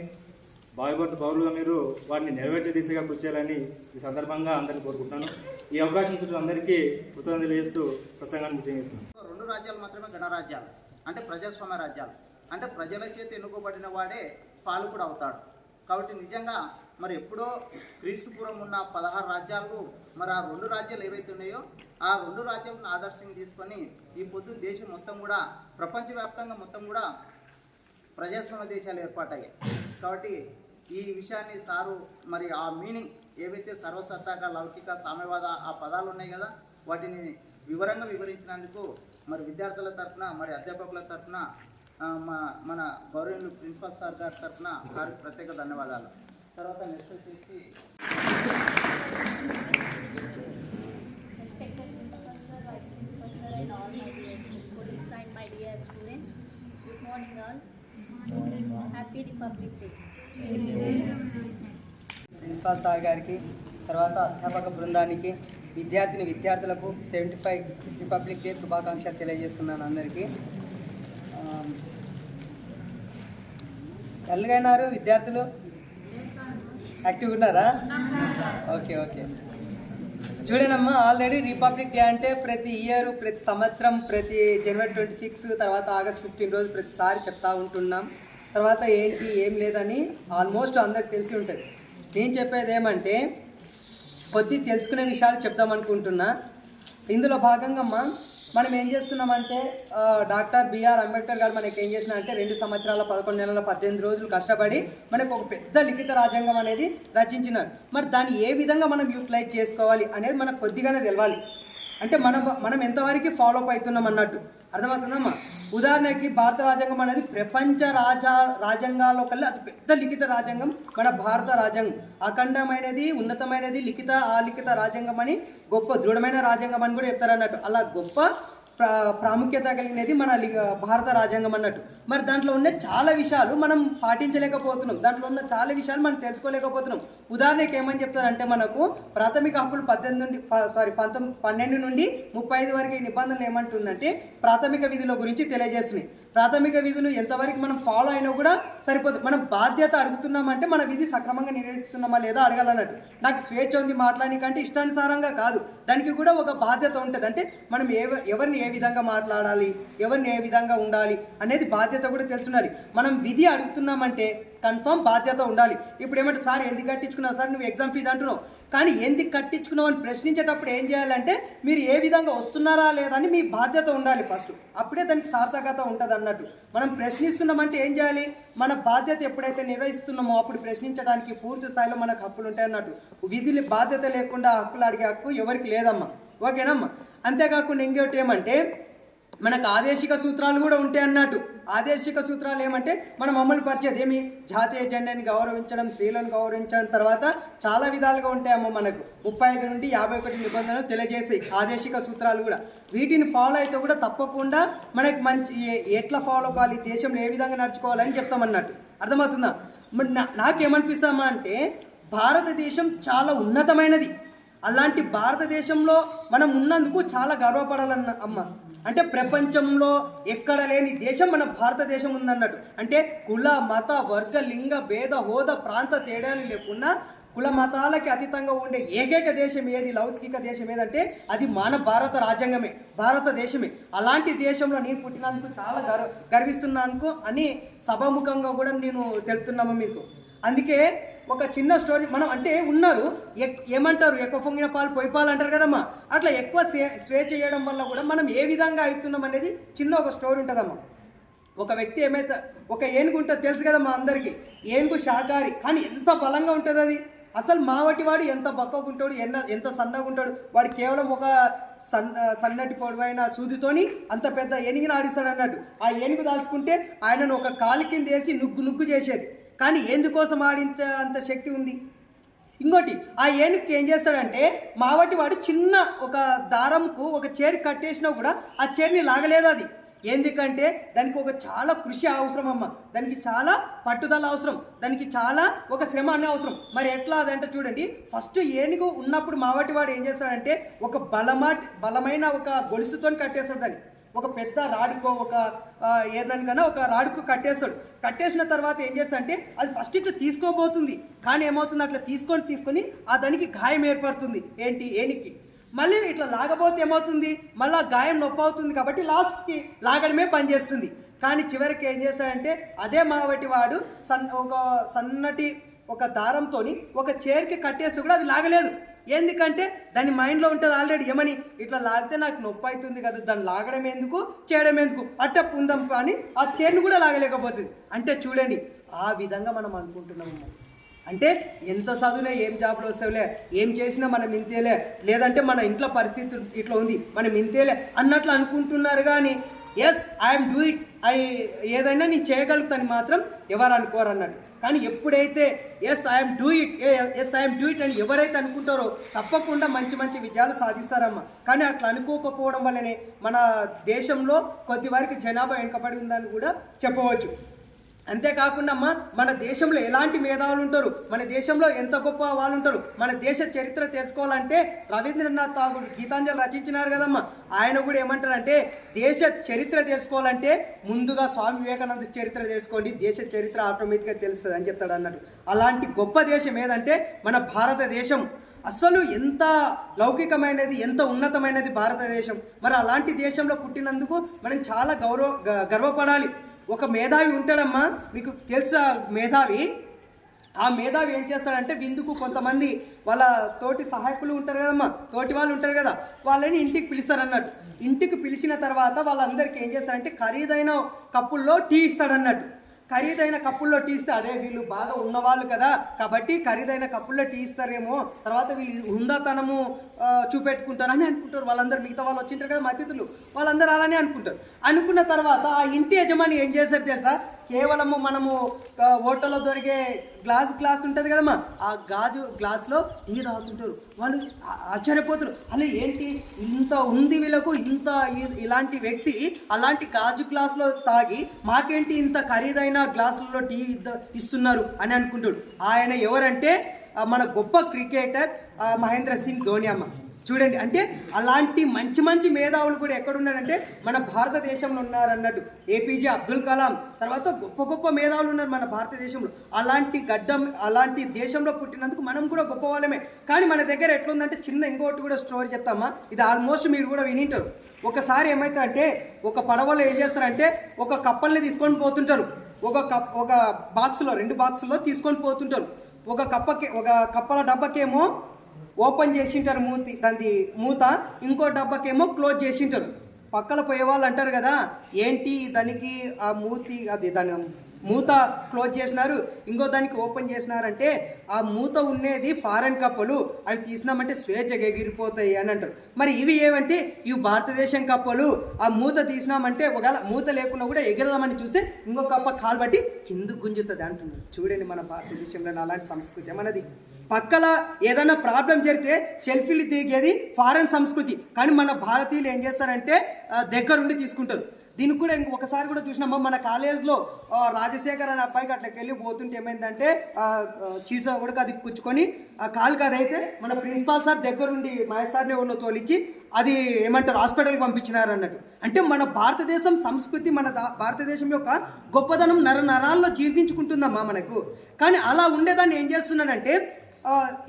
భావిపడుతున్న పౌరులుగా మీరు వాటిని నెరవేర్చే దిశగా కృషి చేయాలని ఈ సందర్భంగా అందరినీ కోరుకుంటున్నాను. ఈ అవకాశం ఇచ్చిన అందరికీ కృతజ్ఞతలు తెలియజేస్తూ ప్రసంగాన్ని ముఖ్యం చేస్తున్నాను. 2 రాజ్యాలు మాత్రమే గణరాజ్యాలు, అంటే ప్రజాస్వామ్య రాజ్యాలు. అంటే ప్రజల చేత ఎన్నుకోబడిన వాడే పాలకుడు అవుతాడు. కాబట్టి నిజంగా మరి ఎప్పుడో క్రీస్తుపూర్వం ఉన్న 16 రాజ్యాలు, మరి ఆ 2 రాజ్యాలు ఏవైతే ఉన్నాయో ఆ 2 రాజ్యాలను ఆదర్శంగా తీసుకొని ఈ పొద్దు దేశం మొత్తం కూడా, ప్రపంచవ్యాప్తంగా మొత్తం కూడా ప్రజాస్వామ్య దేశాలు ఏర్పాటయ్యాయి. కాబట్టి ఈ విషయాన్ని సారు మరి ఆ మీనింగ్ ఏవైతే సర్వసత్తాక, లౌకిక, సామ్యవాద ఆ పదాలు ఉన్నాయి కదా, వాటిని వివరంగా వివరించినందుకు మరి విద్యార్థుల తరఫున, మరి అధ్యాపకుల తరఫున, మన గౌరవనీయులు ప్రిన్సిపల్ సార్ గారి తరఫున సార్కి ప్రత్యేక ధన్యవాదాలు. తర్వాత నెక్స్ట్ వచ్చేసి my dear students, good morning all. Happy Republic Day. Principal sir గారికి, తర్వాత అధ్యాపక బృందానికి, విద్యార్థులకు 75 రిపబ్లిక్ డే శుభాకాంక్షలు తెలియజేస్తున్నాను అందరికీ. ఎలాగైనారు విద్యార్థులు? యాక్టివ్గా ఉన్నారా? ఓకే. చూడనమ్మా, ఆల్రెడీ రిపబ్లిక్ డే అంటే ప్రతి ఇయర్, ప్రతి సంవత్సరం, ప్రతి జనవరి 26 తర్వాత ఆగస్ట్ 15 రోజు ప్రతిసారి చెప్తా ఉంటున్నాం. తర్వాత ఏంటి ఏం లేదని ఆల్మోస్ట్ అందరికి తెలిసి ఉంటుంది. నేను చెప్పేది ఏమంటే కొద్ది తెలుసుకునే విషయాలు చెప్దామనుకుంటున్నా. ఇందులో భాగంగా మనం ఏం చేస్తున్నామంటే డాక్టర్ బిఆర్ అంబేద్కర్ గారు మనకి ఏం చేసినా అంటే 2 సంవత్సరాల 11 నెలల 18 రోజులు కష్టపడి మనకు ఒక పెద్ద లిఖిత రాజ్యాంగం అనేది రచించినారు. మరి దాన్ని ఏ విధంగా మనం యూటిలైజ్ చేసుకోవాలి అనేది మనకు కొద్దిగానే తెలవాలి. అంటే మనం ఎంతవరకు ఫాలో అప్ అవుతున్నాం అన్నట్టు అర్థమవుతుందమ్మా. ఉదాహరణకి భారత రాజ్యాంగం అనేది ప్రపంచ రాజ్యాంగాల్లో కల్లా అతి పెద్ద లిఖిత రాజ్యాంగం మన భారత రాజ్యాంగం. అఖండమైనది, ఉన్నతమైనది, లిఖిత రాజ్యాంగం అని, గొప్ప దృఢమైన రాజ్యాంగం అని కూడా చెప్తారు అన్నట్టు. అలా గొప్ప ప్రాముఖ్యత కలిగినది మన భారత రాజ్యాంగం అన్నట్టు. మరి దాంట్లో ఉన్న చాలా విషయాలు మనం పాటించలేకపోతున్నాం, దాంట్లో ఉన్న చాలా విషయాలు మనం తెలుసుకోలేకపోతున్నాం. ఉదాహరణకి ఏమని చెప్తారంటే మనకు ప్రాథమిక హక్కులు 12 నుండి 35 వరకు నిబంధనలు ఏమంటుందంటే ప్రాథమిక విధుల గురించి తెలియజేస్తున్నాయి. ప్రాథమిక విధులు ఎంతవరకు మనం ఫాలో అయినా కూడా సరిపోదు. మనం బాధ్యత అడుగుతున్నామంటే మన విధి సక్రమంగా నిర్వహిస్తున్నామా లేదా అడగాలన్నట్టు. నాకు స్వేచ్ఛ ఉంది మాట్లాడడానికంటే ఇష్టానుసారంగా కాదు, దానికి కూడా ఒక బాధ్యత ఉంటుంది. అంటే మనం ఎవరిని ఏ విధంగా మాట్లాడాలి, ఎవరిని ఏ విధంగా ఉండాలి అనేది బాధ్యత కూడా తెలుసున్నది. మనం విధి అడుగుతున్నామంటే కన్ఫర్మ్ బాధ్యత ఉండాలి. ఇప్పుడు ఏమంటే సార్ ఎందుకు కట్టించుకున్నావు సార్, నువ్వు ఎగ్జామ్ ఫీజు అంటున్నావు, కానీ ఎందుకు కట్టించుకున్నావు అని ప్రశ్నించేటప్పుడు ఏం చేయాలంటే మీరు ఏ విధంగా వస్తున్నారా లేదా అని మీ బాధ్యత ఉండాలి ఫస్ట్. అప్పుడే దానికి సార్థకత ఉంటుంది అన్నట్టు. మనం ప్రశ్నిస్తున్నామంటే ఏం చేయాలి, మన బాధ్యత ఎప్పుడైతే నిర్వహిస్తున్నామో అప్పుడు ప్రశ్నించడానికి పూర్తి స్థాయిలో మనకు హక్కులు ఉంటాయి అన్నట్టు. విధి బాధ్యత లేకుండా హక్కులు అడిగే హక్కు ఎవరికి లేదమ్మా. ఓకేనమ్మా. అంతేకాకుండా ఇంకోటి ఏమంటే మనకు ఆదేశిక సూత్రాలు కూడా ఉంటాయి అన్నట్టు. ఆదేశిక సూత్రాలు ఏమంటే మనం అమలు పరిచేది ఏమి, జాతీయ జెండాని గౌరవించడం, స్త్రీలను గౌరవించడం, తర్వాత చాలా విధాలుగా ఉంటాయమ్మా. మనకు 35 నుండి 51 నిబంధనలు తెలియజేసాయి ఆదేశిక సూత్రాలు కూడా. వీటిని ఫాలో అయితే కూడా తప్పకుండా మనకి మంచి ఎట్లా ఫాలో కావాలి, దేశంలో ఏ విధంగా నడుచుకోవాలని చెప్తామన్నట్టు. అర్థమవుతుందా? మరి నాకేమనిపిస్తామా అంటే భారతదేశం చాలా ఉన్నతమైనది. అలాంటి భారతదేశంలో మనం ఉన్నందుకు చాలా గర్వపడాలన్న అమ్మ. అంటే ప్రపంచంలో ఎక్కడ లేని దేశం మన భారతదేశం ఉందన్నట్టు. అంటే కుల మత వర్గ లింగ భేద హోదా ప్రాంత తేడాలు లేకుండా కుల మతాలకి అతీతంగా ఉండే ఏకైక దేశం ఏది, లౌకిక దేశం ఏదంటే అది మన భారత రాజ్యాంగమే, భారతదేశమే. అలాంటి దేశంలో నేను పుట్టినందుకు చాలా గర్విస్తున్నాను అని సభాముఖంగా కూడా నేను తెలుపుతున్నాము మీకు. అందుకే ఒక చిన్న స్టోరీ, మనం అంటే ఉన్నారు ఏమంటారు, ఎక్కువ పొంగిన పాలు పొయ్యిపాలు అంటారు కదమ్మా, అట్లా ఎక్కువ స్వేచ్ఛ చేయడం వల్ల కూడా మనం ఏ విధంగా అవుతున్నాం అనేది చిన్న ఒక స్టోరీ ఉంటుందమ్మా. ఒక వ్యక్తి ఏమైతే, ఒక ఏనుగు ఉంటుంది తెలుసు కదమ్మా అందరికీ, ఏనుగు శాకాహారి, కానీ ఎంత బలంగా ఉంటుంది అది. అసలు మావటి వాడు ఎంత బక్కగా ఉంటాడు, ఎంత సన్నగా ఉంటాడు, వాడు కేవలం ఒక సన్నటి పొడవైన సూదితోని అంత పెద్ద ఏనుగుని ఆడిస్తాడు అన్నట్టు. ఆ ఏనుగు దాల్చుకుంటే ఆయనను ఒక కాలు కింద వేసి నుగ్గు చేసేది. కానీ ఎందుకోసం ఆడించే అంత శక్తి ఉంది. ఇంకోటి, ఆ ఏనుగుకి ఏం చేస్తాడంటే మావటి వాడు చిన్న ఒక దారంకు ఒక చైర్ కట్టేసినా కూడా ఆ చైర్ని లాగలేదు అది. ఎందుకంటే దానికి ఒక చాలా కృషి అవసరం అమ్మ, దానికి చాలా పట్టుదల అవసరం, దానికి చాలా ఒక శ్రమ అనే అవసరం. మరి ఎట్లా అదంటే చూడండి, ఫస్ట్ ఏనుగు ఉన్నప్పుడు మావటి వాడు ఏం చేస్తాడంటే ఒక బలమైన ఒక గొలుసుతో కట్టేస్తాడు దాన్ని. ఒక పెద్ద రాడుకో ఒక ఏదానికన్నా ఒక రాడుకు కట్టేస్తాడు. కట్టేసిన తర్వాత ఏం చేస్తాడంటే అది ఫస్ట్ ఇట్లా తీసుకోబోతుంది, కానీ ఏమవుతుంది అట్లా తీసుకొని ఆ దానికి గాయం ఏర్పడుతుంది. ఏంటి, ఏనుగుకి. మళ్ళీ ఇట్లా లాగబోతే ఏమవుతుంది, మళ్ళీ గాయం నొప్పి అవుతుంది. కాబట్టి లాస్ట్కి లాగడమే పనిచేస్తుంది. కానీ చివరికి ఏం చేస్తాడంటే అదే మావటి వాడు ఒక సన్నటి ఒక దారంతో ఒక చైర్కి కట్టేసి కూడా అది లాగలేదు. ఎందుకంటే దాని మైండ్లో ఉంటుంది ఆల్రెడీ, ఏమని ఇట్లా లాగితే నాకు నొప్పి అవుతుంది కదా, దాన్ని లాగడం ఎందుకు చేయడం ఎందుకు, అట్ట పుందాం కానీ ఆ చైర్ని కూడా లాగలేకపోతుంది. అంటే చూడండి, ఆ విధంగా మనం అనుకుంటున్నాము. అంటే ఎంత చదువులే, ఏం జాబ్లో వస్తావులే, ఏం చేసినా మనం ఇంతేలే, లేదంటే మన ఇంట్లో పరిస్థితి ఇట్లా ఉంది మనం ఇంతేలే అన్నట్లు అనుకుంటున్నారు. కానీ ఎస్ ఐఎమ్ డూ ఇట్, ఏదైనా నేను చేయగలుగుతాను మాత్రం ఎవరు అనుకోరు అన్నట్టు. కానీ ఎప్పుడైతే ఎస్ ఐఎమ్ డూ ఇట్ అని ఎవరైతే అనుకుంటారో తప్పకుండా మంచి విజయాలు సాధిస్తారమ్మా. కానీ అట్లా అనుకోకపోవడం వల్లనే మన దేశంలో కొద్ది వరకు జనాభా వెనుకబడి ఉందని కూడా చెప్పవచ్చు. అంతేకాకుండా అమ్మా, మన దేశంలో ఎలాంటి మేధావులు ఉంటారు, మన దేశంలో ఎంత గొప్ప వాళ్ళు ఉంటారు. మన దేశ చరిత్ర తెలుసుకోవాలంటే రవీంద్రనాథ్ ఠాగూర్ గీతాంజలి రచించినారు కదమ్మా, ఆయన కూడా ఏమంటారంటే దేశ చరిత్ర తెలుసుకోవాలంటే ముందుగా స్వామి వివేకానంద చరిత్ర తెలుసుకోండి, దేశ చరిత్ర ఆటోమేటిక్గా తెలుస్తుంది అని చెప్తాడు అన్నట్టు. అలాంటి గొప్ప దేశం ఏదంటే మన భారతదేశం. అసలు ఎంత లౌకికమైనది, ఎంత ఉన్నతమైనది భారతదేశం. మరి అలాంటి దేశంలో పుట్టినందుకు మనం చాలా గర్వపడాలి. ఒక మేధావి ఉంటాడమ్మా, మీకు తెలుసా మేధావి, ఆ మేధావి ఏం చేస్తాడంటే విందుకు కొంతమంది వాళ్ళ తోటి సహాయకులు ఉంటారు కదమ్మా, తోటి వాళ్ళు ఉంటారు కదా, వాళ్ళని ఇంటికి పిలుస్తారు అన్నట్టు. ఇంటికి పిలిచిన తర్వాత వాళ్ళందరికీ ఏం చేస్తారంటే ఖరీదైన కప్పుల్లో టీ ఇస్తాడన్నట్టు. ఖరీదైన కప్పుల్లో టీ ఇస్తే అరే వీళ్ళు బాగా ఉన్నవాళ్ళు కదా కాబట్టి ఖరీదైన కప్పుల్లో టీ ఇస్తారేమో, తర్వాత వీళ్ళు హుందాతనము చూపెట్టుకుంటారని అనుకుంటారు వాళ్ళందరూ. మిగతా వాళ్ళు వచ్చింటారు కదా అతిథులు, వాళ్ళందరూ అలానే అనుకుంటారు. అనుకున్న తర్వాత ఆ ఇంటి యజమాని ఏం చేస్తారు తెలుసా, కేవలము మనము హోటల్లో దొరికే గ్లాస్ ఉంటుంది కదమ్మా, ఆ గాజు గ్లాస్లో టీ తాగుతుంటారు. వాళ్ళు ఆశ్చర్యపోతారు, అలా ఏంటి ఇంత ఉంది వీళ్ళకు, ఇలాంటి వ్యక్తి అలాంటి గాజు గ్లాసులో తాగి మాకేంటి ఇంత ఖరీదైన గ్లాసులలో టీ ఇస్తున్నారు అని అనుకుంటాడు. ఆయన ఎవరంటే మన గొప్ప క్రికెటర్ మహేంద్ర సింగ్ ధోని అమ్మ. చూడండి, అంటే అలాంటి మంచి మేధావులు కూడా ఎక్కడున్నారంటే మన భారతదేశంలో ఉన్నారన్నట్టు. ఏపీజే అబ్దుల్ కలాం, తర్వాత గొప్ప మేధావులు ఉన్నారు మన భారతదేశంలో. అలాంటి దేశంలో పుట్టినందుకు మనం కూడా గొప్ప వాళ్ళమే. కానీ మన దగ్గర ఎట్లుందంటే చిన్న ఇంకోటి కూడా స్టోరీ చెప్తామా, ఇది ఆల్మోస్ట్ మీరు కూడా వినింటారు. ఒకసారి ఏమవుతుందంటే ఒక పడవలో ఏం చేస్తారంటే ఒక కప్పల్ని తీసుకొని పోతుంటారు. ఒక బాక్స్లో 2 బాక్సుల్లో తీసుకొని పోతుంటారు. ఒక కప్పల డబ్బాకేమో ఓపెన్ చేసింటారు దాని మూత, ఇంకో డబ్బాకేమో క్లోజ్ చేసింటారు. పక్కన పోయే వాళ్ళు అంటారు కదా, ఏంటి దానికి ఆ దాని మూత క్లోజ్ చేసినారు, ఇంకో దానికి ఓపెన్ చేసినారంటే ఆ మూత ఉండేది ఫారెన్ కప్పలు, అవి తీసినామంటే స్వేచ్ఛగా ఎగిరిపోతాయి అని అంటారు. మరి ఇవి ఏమంటే ఇవి భారతదేశం కప్పలు, ఆ మూత తీసినామంటే ఒకవేళ మూత లేకుండా కూడా ఎగరదామని చూస్తే ఇంకో కప్ప కాలు బట్టి కింద గుంజుతుంది అంటున్నారు. చూడండి మన భారతదేశంలో అలాంటి సంస్కృతి మనది. పక్కల ఏదైనా ప్రాబ్లం జరిగితే సెల్ఫీలు దిగేది ఫారెన్ సంస్కృతి, కానీ మన భారతీయులు ఏం చేస్తారంటే దగ్గరుండి తీసుకుంటారు. దీనికి కూడా ఒకసారి కూడా చూసినామా, మన కాలేజ్లో రాజశేఖర్ అనే అబ్బాయికి అట్లకి వెళ్ళి పోతుంటే ఏమైందంటే చీసా కూడా అది పుచ్చుకొని ఆ కాలుకి అదైతే మన ప్రిన్సిపాల్ సార్ దగ్గరుండి మహేష్ సార్ని ఉన్న తోలిచ్చి అది ఏమంటారు హాస్పిటల్కి పంపించినారు అన్నట్టు. అంటే మన భారతదేశం సంస్కృతి, మన భారతదేశం యొక్క గొప్పదనం నరాల్లో జీర్ణించుకుంటుందమ్మా మనకు. కానీ అలా ఉండేదాన్ని ఏం చేస్తున్నాడంటే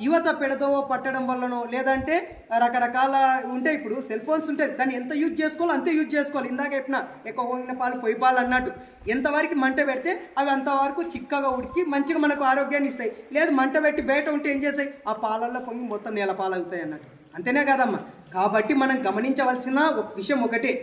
యువత పెడదో పట్టడం వల్లనో, లేదంటే రకరకాల ఉంటాయి. ఇప్పుడు సెల్ ఫోన్స్ ఉంటాయి, దాన్ని ఎంత యూజ్ చేసుకోవాలో అంతే యూజ్ చేసుకోవాలి. ఇందాక చెప్పిన ఎక్కువ పోయిన పాలు పొయ్యి పాలు అన్నట్టు, ఎంతవరకు మంట పెడితే అవి అంతవరకు చిక్కగా ఉడికి మంచిగా మనకు ఆరోగ్యాన్ని ఇస్తాయి. లేదు మంట పెట్టి బయట ఉంటే ఏం చేస్తాయి, ఆ పాలల్లో పొంగి మొత్తం నేల పాలు అవుతాయి అన్నట్టు. అంతేనే కదమ్మా. కాబట్టి మనం గమనించవలసిన ఒక విషయం ఒకటే,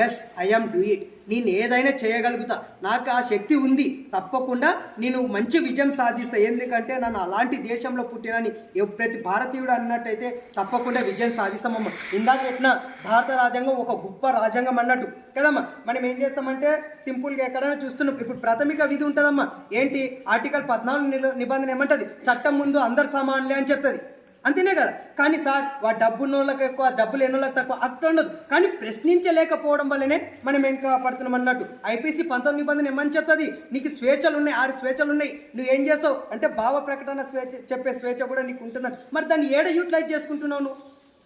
yes I am do it, నేను ఏదైనా చేయగలుగుతా, నాకు ఆ శక్తి ఉంది, తప్పకుండా నేను మంచి విజయం సాధిస్తా. ఎందుకంటే నన్ను అలాంటి దేశంలో పుట్టినని ప్రతి భారతీయుడు అన్నట్టయితే తప్పకుండా విజయం సాధిస్తామమ్మా. ఇందాక చెప్పిన భారత రాజ్యాంగం ఒక గొప్ప రాజ్యాంగం అన్నట్టు కదమ్మా. మనం ఏం చేస్తామంటే సింపుల్గా ఎక్కడైనా చూస్తున్నాం, ఇప్పుడు ప్రాథమిక విధి ఉంటుందమ్మా. ఏంటి, ఆర్టికల్ 14 నిబంధన ఏమంటుంది, చట్టం ముందు అందరు సమానులే అని చెప్తుంది. అంతేనే కదా. కానీ సార్ వాడు డబ్బున్న వాళ్ళకి ఎక్కువ, డబ్బులు ఎన్నో వాళ్ళకి తక్కువ, అట్లా ఉండదు. కానీ ప్రశ్నించలేకపోవడం వల్లనే మనం వెనుక పడుతున్నాం అన్నట్టు. ఐపీసీ 19 నిబంధన ఏమని చెప్తుంది, నీకు స్వేచ్ఛలు ఉన్నాయి, 6 స్వేచ్ఛలు ఉన్నాయి, నువ్వు ఏం చేస్తావు అంటే భావ ప్రకటన స్వేచ్ఛ, చెప్పే స్వేచ్ఛ కూడా నీకు ఉంటుందని. మరి దాన్ని యూటిలైజ్ చేసుకుంటున్నావు, నువ్వు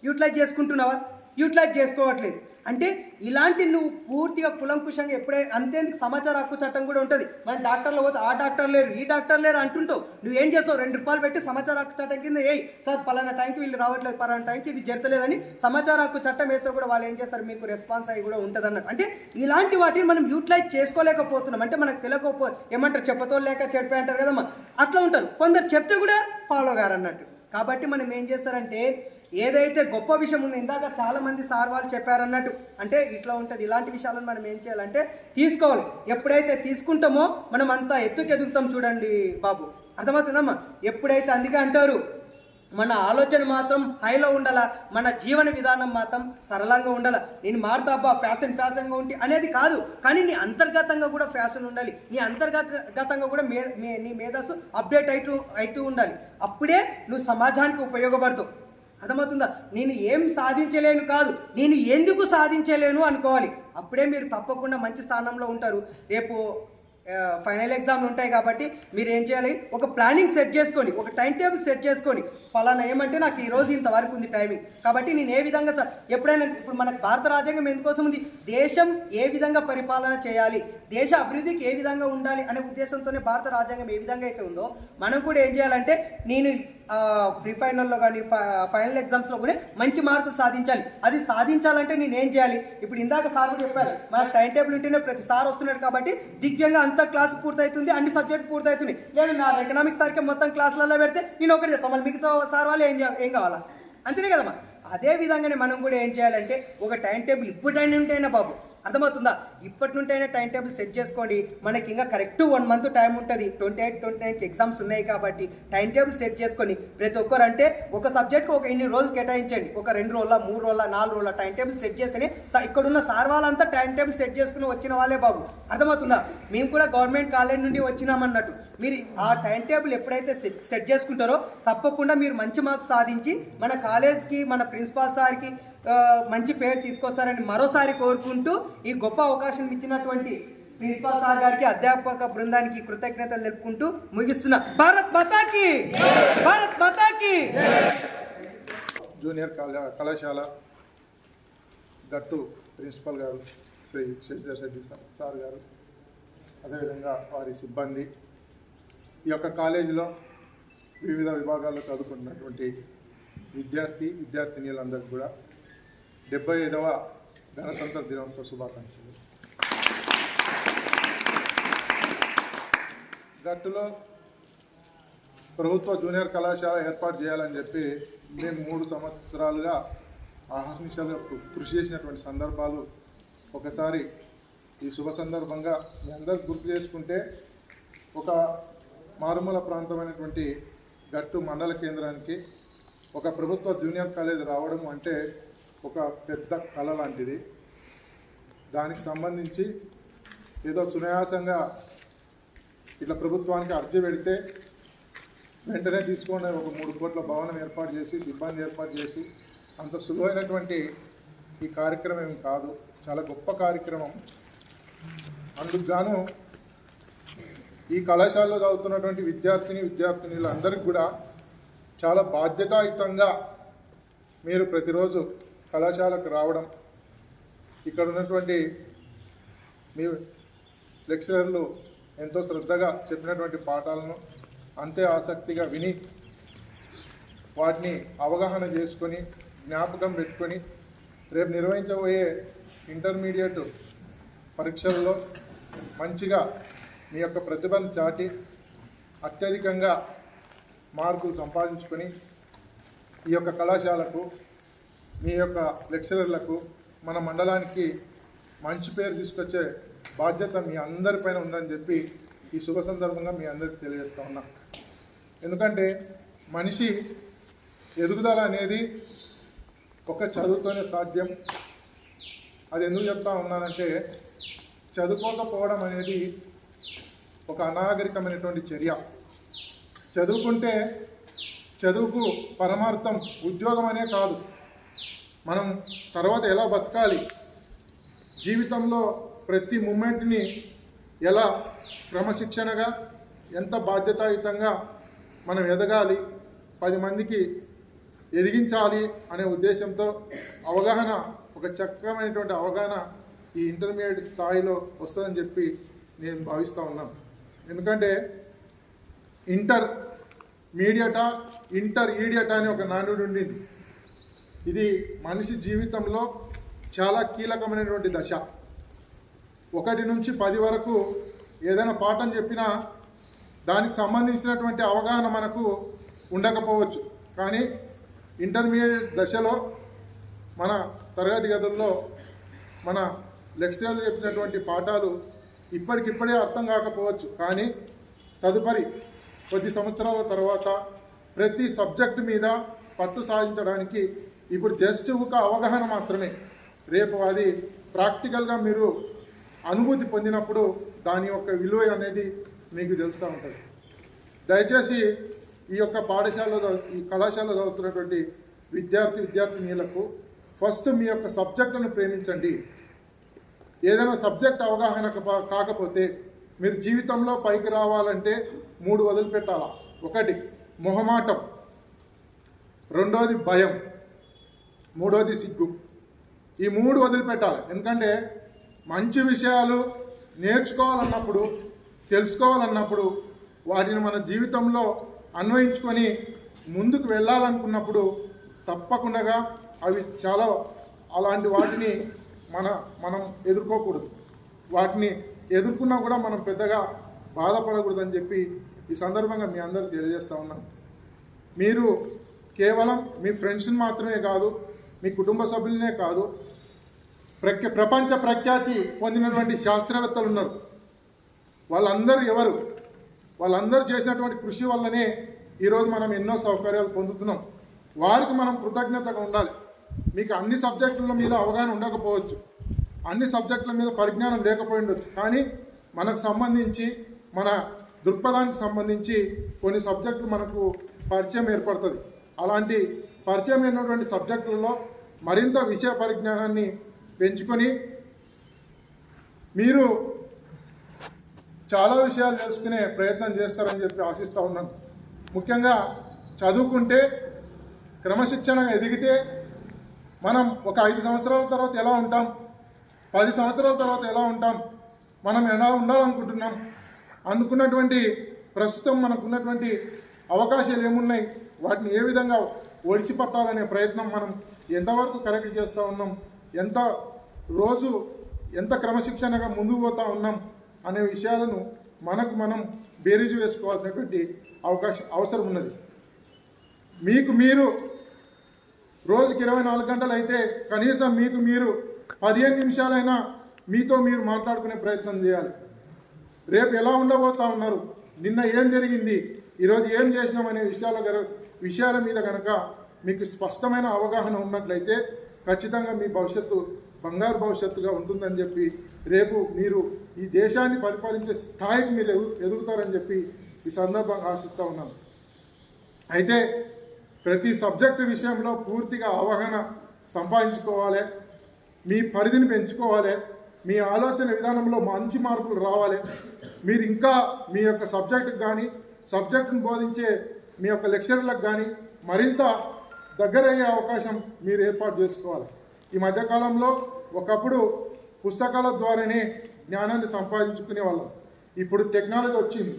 యూటిలైజ్ చేసుకుంటున్నావా? యూటిలైజ్ చేసుకోవట్లేదు. అంటే ఇలాంటి నువ్వు పూర్తిగా కులంకుశంగా ఎప్పుడే అంతేందుకు సమాచార హక్కు చట్టం కూడా ఉంటుంది. మన డాక్టర్లు పోతే ఆ డాక్టర్ లేరు, ఈ డాక్టర్ లేరు అంటుంటావు. నువ్వేం చేస్తావు, 2 రూపాయలు పెట్టి సమాచార హక్కు చట్టం కింద సార్ పలానా టైంకి వీళ్ళు రావట్లేదు, పలానా టైంకి ఇది జరగలేదని సమాచార హక్కు చట్టం వేస్తే కూడా వాళ్ళు ఏం చేస్తారు, మీకు రెస్పాన్స్ అయ్యి కూడా ఉంటుంది అన్నట్టు. అంటే ఇలాంటి వాటిని మనం యూటిలైజ్ చేసుకోలేకపోతున్నాం. అంటే మనకు తెలియకపో ఏమంటారు, చెప్పతో లేక చెప్పే అంటారు కదమ్మా, అట్లా ఉంటారు. కొందరు చెప్తే కూడా ఫాలో గారు అన్నట్టు. కాబట్టి మనం ఏం చేస్తారంటే ఏదైతే గొప్ప విషయం ఉందో, ఇందాక చాలామంది సార్ వాళ్ళు చెప్పారన్నట్టు, అంటే ఇట్లా ఉంటుంది. ఇలాంటి విషయాలను మనం ఏం చేయాలంటే తీసుకోవాలి. ఎప్పుడైతే తీసుకుంటామో మనం అంతా ఎత్తుకెదుగుతాం. చూడండి బాబు, అర్థమవుతుందమ్మా. ఎప్పుడైతే అందుకే అంటారు మన ఆలోచన మాత్రం హైలో ఉండాలా, మన జీవన విధానం మాత్రం సరళంగా ఉండాలా. నేను మారుతాబ్బా ఫ్యాషన్గా ఉంటే అనేది కాదు, కానీ నీ అంతర్గతంగా కూడా ఫ్యాషన్ ఉండాలి. నీ అంతర్గతంగా కూడా నీ మేధస్సు అప్డేట్ అవుతూ ఉండాలి. అప్పుడే నువ్వు సమాజానికి ఉపయోగపడతావు. అర్థమవుతుందా? నేను ఏం సాధించలేను కాదు, నేను ఎందుకు సాధించలేను అనుకోవాలి. అప్పుడే మీరు తప్పకుండా మంచి స్థానంలో ఉంటారు. రేపు ఫైనల్ ఎగ్జామ్లు ఉంటాయి కాబట్టి మీరు ఏం చేయాలి, ఒక ప్లానింగ్ సెట్ చేసుకోండి, ఒక టైం టేబుల్ సెట్ చేసుకోండి. ఫలానా ఏమంటే నాకు ఈరోజు ఇంతవరకు ఉంది టైమింగ్, కాబట్టి నేను ఏ విధంగా ఎప్పుడైనా ఇప్పుడు మనకు భారత రాజ్యాంగం ఎందుకోసం ఉంది, దేశం ఏ విధంగా పరిపాలన చేయాలి, దేశ అభివృద్ధికి ఏ విధంగా ఉండాలి అనే ఉద్దేశంతోనే భారత రాజ్యాంగం ఏ విధంగా అయితే ఉందో మనం కూడా ఏం చేయాలంటే నేను ప్రీ ఫైనల్లో కానీ ఫైనల్ ఎగ్జామ్స్లో కూడా మంచి మార్కులు సాధించాలి. అది సాధించాలంటే నేను ఏం చేయాలి, ఇప్పుడు ఇందాక సార్ కూడా చెప్పారు, మనకు టైం టేబుల్ ఉంటేనే ప్రతి సార్ వస్తున్నాడు కాబట్టి దివ్యంగా అంత క్లాస్ పూర్తవుతుంది, అన్ని సబ్జెక్ట్ పూర్తవుతుంది. లేదు నా ఎకనామిక్స్ సార్కి మొత్తం క్లాసులలో పెడితే నేను ఒకటి చెప్తాను, మళ్ళీ మిగతా సార్ వాళ్ళు ఏం కావాలా, అంతేనే కదమ్మా. అదే విధంగానే మనం కూడా ఏం చేయాలంటే ఒక టైం టేబుల్ ఇప్పుడైనా ఉంటేనా బాబు, అర్థమవుతుందా, ఇప్పటి నుండి టైం టేబుల్ సెట్ చేసుకోండి. మనకి ఇంకా కరెక్ట్ 1 మంత్ టైం ఉంటుంది, 28-29 ఎగ్జామ్స్ ఉన్నాయి కాబట్టి టైం టేబుల్ సెట్ చేసుకొని ప్రతి ఒక్కరు అంటే ఒక సబ్జెక్ట్కి ఒక ఇన్ని రోజులు కేటాయించండి, ఒక 2 రోజుల 3 రోజుల 4 రోజుల టైం టేబుల్ సెట్ చేస్తేనే ఇక్కడున్న సార్ వాళ్ళంతా టైం టేబుల్ సెట్ చేసుకుని వచ్చిన వాళ్ళే బాబు, అర్థమవుతుందా. మేము కూడా గవర్నమెంట్ కాలేజ్ నుండి వచ్చినామన్నట్టు. మీరు ఆ టైం టేబుల్ ఎప్పుడైతే సెట్ చేసుకుంటారో తప్పకుండా మీరు మంచి మార్క్స్ సాధించి మన కాలేజ్కి, మన ప్రిన్సిపాల్ సార్కి మంచి పేరు తీసుకొస్తారని మరోసారి కోరుకుంటూ ఈ గొప్ప అవకాశం ఇచ్చినటువంటి ప్రిన్సిపాల్ సార్ గారికి, అధ్యాపక బృందానికి కృతజ్ఞతలు తెలుపుకుంటూ ముగిస్తున్నా. భారత్ మాతాకి, భారత్ మాతాకి. జూనియర్ కళాశాల గట్టు ప్రిన్సిపల్ గారు శ్రీ శశిధర్ రెడ్డి సార్ గారు, అదేవిధంగా వారి సిబ్బంది, ఈ యొక్క కాలేజీలో వివిధ విభాగాల్లో చదువుకుంటున్నటువంటి విద్యార్థినీలందరికీ కూడా 75వ గణతంత్ర దినోత్సవ శుభాకాంక్షలు. గట్టులో ప్రభుత్వ జూనియర్ కళాశాల ఏర్పాటు చేయాలని చెప్పి మేము 3 సంవత్సరాలుగా అహర్నిశలుగా కృషి చేసినటువంటి సందర్భాలు ఒకసారి ఈ శుభ సందర్భంగా మీ అందరూ గుర్తు చేసుకుంటే, ఒక మారుమూల ప్రాంతమైనటువంటి గట్టు మండల కేంద్రానికి ఒక ప్రభుత్వ జూనియర్ కాలేజ్ రావడం అంటే ఒక పెద్ద కళ లాంటిది. దానికి సంబంధించి ఏదో సునాయాసంగా ఇట్లా ప్రభుత్వానికి అర్జీ పెడితే వెంటనే తీసుకొని ఒక 3 కోట్ల భవనం ఏర్పాటు చేసి, సిబ్బంది ఏర్పాటు చేసి, అంత సులువైనటువంటి ఈ కార్యక్రమం ఏమి కాదు. చాలా గొప్ప కార్యక్రమం. అందుకు గాను ఈ కళాశాలలో చదువుతున్నటువంటి విద్యార్థినులందరికీ కూడా చాలా బాధ్యతాయుతంగా మీరు ప్రతిరోజు కళాశాలకు రావడం, ఇక్కడ ఉన్నటువంటి మీ లెక్చరర్లు ఎంతో శ్రద్ధగా చెప్పినటువంటి పాఠాలను అంతే ఆసక్తిగా విని వాటిని అవగాహన చేసుకొని జ్ఞాపకం పెట్టుకొని రేపు నిర్వహించబోయే ఇంటర్మీడియట్ పరీక్షల్లో మంచిగా మీ యొక్క ప్రతిభను చాటి అత్యధికంగా మార్కులు సంపాదించుకొని ఈ యొక్క కళాశాలకు, మీ యొక్క లెక్చరర్లకు, మన మండలానికి మంచి పేరు తీసుకొచ్చే బాధ్యత మీ అందరిపైన ఉందని చెప్పి ఈ శుభ సందర్భంగా మీ అందరికీ తెలియజేస్తూ ఉన్నా. ఎందుకంటే మనిషి ఎదుగుదల అనేది ఒక చదువుతోనే సాధ్యం. అది ఎందుకు చెప్తా ఉన్నానంటే, చదువుకోకపోవడం అనేది ఒక అనాగరికమైనటువంటి చర్య. చదువుకుంటే చదువుకు పరమార్థం ఉద్యోగం అనే కాదు, మనం తర్వాత ఎలా బతకాలి, జీవితంలో ప్రతి మూమెంట్ని ఎలా క్రమశిక్షణగా ఎంత బాధ్యతాయుతంగా మనం ఎదగాలి, 10 మందికి ఎదిగించాలి అనే ఉద్దేశంతో అవగాహన, ఒక చక్కమైనటువంటి అవగాహన ఈ ఇంటర్మీడియట్ స్థాయిలో వస్తుందని చెప్పి నేను భావిస్తూ ఉన్నాను. ఎందుకంటే ఇంటర్ ఈడియట్ అని ఒక నానుడు ఉండింది. ఇది మనిషి జీవితంలో చాలా కీలకమైనటువంటి దశ. 1 నుంచి 10 వరకు ఏదైనా పాఠం చెప్పినా దానికి సంబంధించినటువంటి అవగాహన మనకు ఉండకపోవచ్చు. కానీ ఇంటర్మీడియట్ దశలో మన తరగతి గదుల్లో మన లెక్చరర్లు చెప్పినటువంటి పాఠాలు ఇప్పటికిప్పుడే అర్థం కాకపోవచ్చు. కానీ తదుపరి కొద్ది సంవత్సరాల తర్వాత ప్రతి సబ్జెక్టు మీద పట్టు సాధించడానికి ఇప్పుడు జస్ట్ ఒక అవగాహన మాత్రమే. రేపు అది ప్రాక్టికల్గా మీరు అనుభూతి పొందినప్పుడు దాని యొక్క విలువ అనేది మీకు తెలుస్తూ ఉంటుంది. దయచేసి ఈ యొక్క పాఠశాలలో, ఈ కళాశాలలో చదువుతున్నటువంటి విద్యార్థినీలకు ఫస్ట్ మీ యొక్క సబ్జెక్టును ప్రేమించండి. ఏదైనా సబ్జెక్ట్ అవగాహన కాకపోతే మీరు జీవితంలో పైకి రావాలంటే 3 వదిలిపెట్టాలా. 1 మొహమాటం, 2ది భయం, 3ది సిగ్గు. ఈ 3 వదిలిపెట్టాలి. ఎందుకంటే మంచి విషయాలు నేర్చుకోవాలన్నప్పుడు, తెలుసుకోవాలన్నప్పుడు, వాటిని మన జీవితంలో అన్వయించుకొని ముందుకు వెళ్ళాలనుకున్నప్పుడు తప్పకుండా అవి చాలా అలాంటి వాటిని మనం ఎదుర్కోకూడదు. వాటిని ఎదుర్కొన్నా కూడా మనం పెద్దగా బాధపడకూడదని చెప్పి ఈ సందర్భంగా మీ అందరికీ తెలియజేస్తూ ఉన్నాను. మీరు కేవలం మీ ఫ్రెండ్స్ని మాత్రమే కాదు, మీ కుటుంబ సభ్యులనే కాదు, ప్రపంచ ప్రఖ్యాతి పొందినటువంటి శాస్త్రవేత్తలు ఉన్నారు. వాళ్ళందరూ ఎవరు? వాళ్ళందరూ చేసినటువంటి కృషి వల్లనే ఈరోజు మనం ఎన్నో సౌకర్యాలు పొందుతున్నాం. వారికి మనం కృతజ్ఞతగా ఉండాలి. మీకు అన్ని సబ్జెక్టుల మీద అవగాహన ఉండకపోవచ్చు, అన్ని సబ్జెక్టుల మీద పరిజ్ఞానం లేకపోయి ఉండొచ్చు. కానీ మనకు సంబంధించి, మన దృక్పథానికి సంబంధించి కొన్ని సబ్జెక్టులు మనకు పరిచయం ఏర్పడుతుంది. అలాంటి పరిచయం అయినటువంటి సబ్జెక్టులలో మరింత విషయ పరిజ్ఞానాన్ని పెంచుకొని మీరు చాలా విషయాలు తెలుసుకునే ప్రయత్నం చేస్తారని చెప్పి ఆశిస్తూ ఉన్నాను. ముఖ్యంగా చదువుకుంటే, క్రమశిక్షణగా ఎదిగితే మనం ఒక 5 సంవత్సరాల తర్వాత ఎలా ఉంటాం, 10 సంవత్సరాల తర్వాత ఎలా ఉంటాం, మనం ఎలా ఉండాలనుకుంటున్నాం, అందుకున్నటువంటి ప్రస్తుతం మనకున్నటువంటి అవకాశాలు ఏమున్నాయి, వాటిని ఏ విధంగా ఒడిసిపట్టాలనే ప్రయత్నం మనం ఎంతవరకు కరెక్ట్ చేస్తూ ఉన్నాం, ఎంత క్రమశిక్షణగా ముందుకు పోతూ ఉన్నాం అనే విషయాలను మనం బేరీజు వేసుకోవాల్సినటువంటి అవసరం ఉన్నది. మీరు రోజుకి 24 గంటలు అయితే కనీసం మీరు 15 నిమిషాలైనా మీతో మీరు మాట్లాడుకునే ప్రయత్నం చేయాలి. రేపు ఎలా ఉండబోతూ ఉన్నారు, నిన్న ఏం జరిగింది, ఈరోజు ఏం చేసినామనే విషయాల మీద కనుక మీకు స్పష్టమైన అవగాహన ఉన్నట్లయితే ఖచ్చితంగా మీ భవిష్యత్తు బంగారు భవిష్యత్తుగా ఉంటుందని చెప్పి, రేపు మీరు ఈ దేశాన్ని పరిపాలించే స్థాయికి మీరు ఎదుగుతారని చెప్పి ఈ సందర్భంగా ఆశిస్తూ ఉన్నాను. అయితే ప్రతి సబ్జెక్టు విషయంలో పూర్తిగా అవగాహన సంపాదించుకోవాలి, మీ పరిధిని పెంచుకోవాలి. మీ ఆలోచన విధానంలో మంచి మార్పులు రావాలి. మీరు ఇంకా మీ యొక్క సబ్జెక్టుకు కానీ సబ్జెక్టును బోధించే మీ యొక్క లెక్చరర్లకు కానీ మరింత దగ్గరయ్యే అవకాశం మీరు ఏర్పాటు చేసుకోవాలి. ఈ మధ్యకాలంలో ఒకప్పుడు పుస్తకాల ద్వారానే జ్ఞానాన్ని సంపాదించుకునే వాళ్ళం. ఇప్పుడు టెక్నాలజీ వచ్చింది.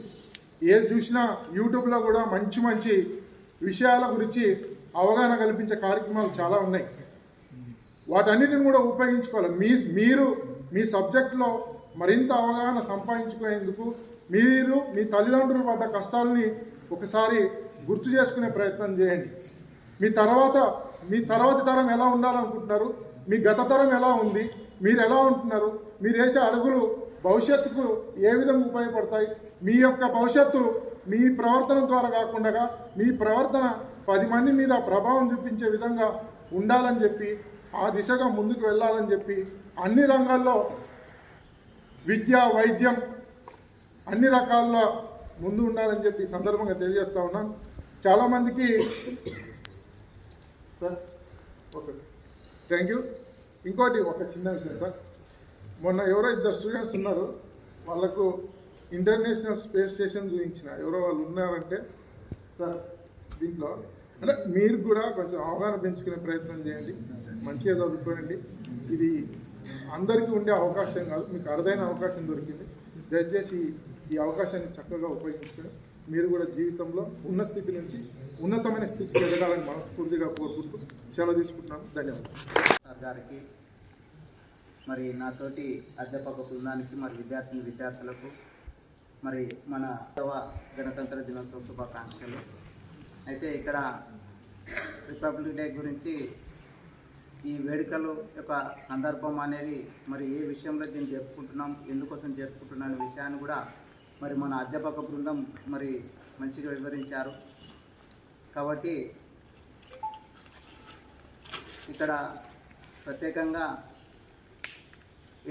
ఏది చూసినా యూట్యూబ్లో కూడా మంచి మంచి విషయాల గురించి అవగాహన కల్పించే కార్యక్రమాలు చాలా ఉన్నాయి. వాటన్నిటిని కూడా ఉపయోగించుకోవాలి. మీరు మీ సబ్జెక్టులో మరింత అవగాహన సంపాదించుకునేందుకు మీరు మీ తల్లిదండ్రులు పడ్డ కష్టాలని ఒకసారి గుర్తు చేసుకునే ప్రయత్నం చేయండి. మీ తర్వాతి తరం ఎలా ఉండాలనుకుంటున్నారు, మీ గత తరం ఎలా ఉంది, మీరు ఎలా ఉంటున్నారు, మీరు వేసే అడుగులు భవిష్యత్తుకు ఏ విధంగా ఉపయోగపడతాయి, మీ యొక్క భవిష్యత్తు మీ ప్రవర్తన ద్వారా కాకుండా మీ ప్రవర్తన 10 మంది మీద ప్రభావం చూపించే విధంగా ఉండాలని చెప్పి ఆ దిశగా ముందుకు వెళ్ళాలని చెప్పి అన్ని రంగాల్లో విద్య వైద్యం అన్ని రకాల్లో ముందు ఉండాలని చెప్పి సందర్భంగా తెలియజేస్తా ఉన్నాను. చాలామందికి ఓకే థ్యాంక్ యూ. ఇంకోటి ఒక చిన్న విషయం సార్, మొన్న ఎవరో 2 స్టూడెంట్స్ ఉన్నారు, వాళ్ళకు ఇంటర్నేషనల్ స్పేస్ స్టేషన్ చూపించిన ఎవరో వాళ్ళు ఉన్నారంటే సార్ దీంట్లో అంటే మీరు కూడా కొంచెం అవగాహన పెంచుకునే ప్రయత్నం చేయండి, మంచిగా చదువుకోండి. ఇది అందరికీ ఉండే అవకాశం కాదు, మీకు అరుదైన అవకాశం దొరికింది. దయచేసి ఈ అవకాశాన్ని చక్కగా ఉపయోగించుకొని మీరు కూడా జీవితంలో ఉన్న స్థితి నుంచి ఉన్నతమైన స్థితికి ఎదగాలని మనస్ఫూర్తిగా కోరుకుంటూ సెలవు తీసుకుంటున్నాను. ధన్యవాదాలు సార్ గారికి, మరి నాతోటి అధ్యాపక బృందానికి, మరి విద్యార్థులకు మరి మన గణతంత్ర దినోత్సవ శుభాకాంక్షలు. అయితే ఇక్కడ రిపబ్లిక్ డే గురించి ఈ వేడుకలు యొక్క సందర్భం అనేది మరి ఏ విషయంలో దీన్ని జరుపుకుంటున్నాం, ఎందుకోసం జరుపుకుంటున్నాం అనే విషయాన్ని కూడా మరి మన అధ్యాపక బృందం మరి మంచిగా వివరించారు. కాబట్టి ఇక్కడ ప్రత్యేకంగా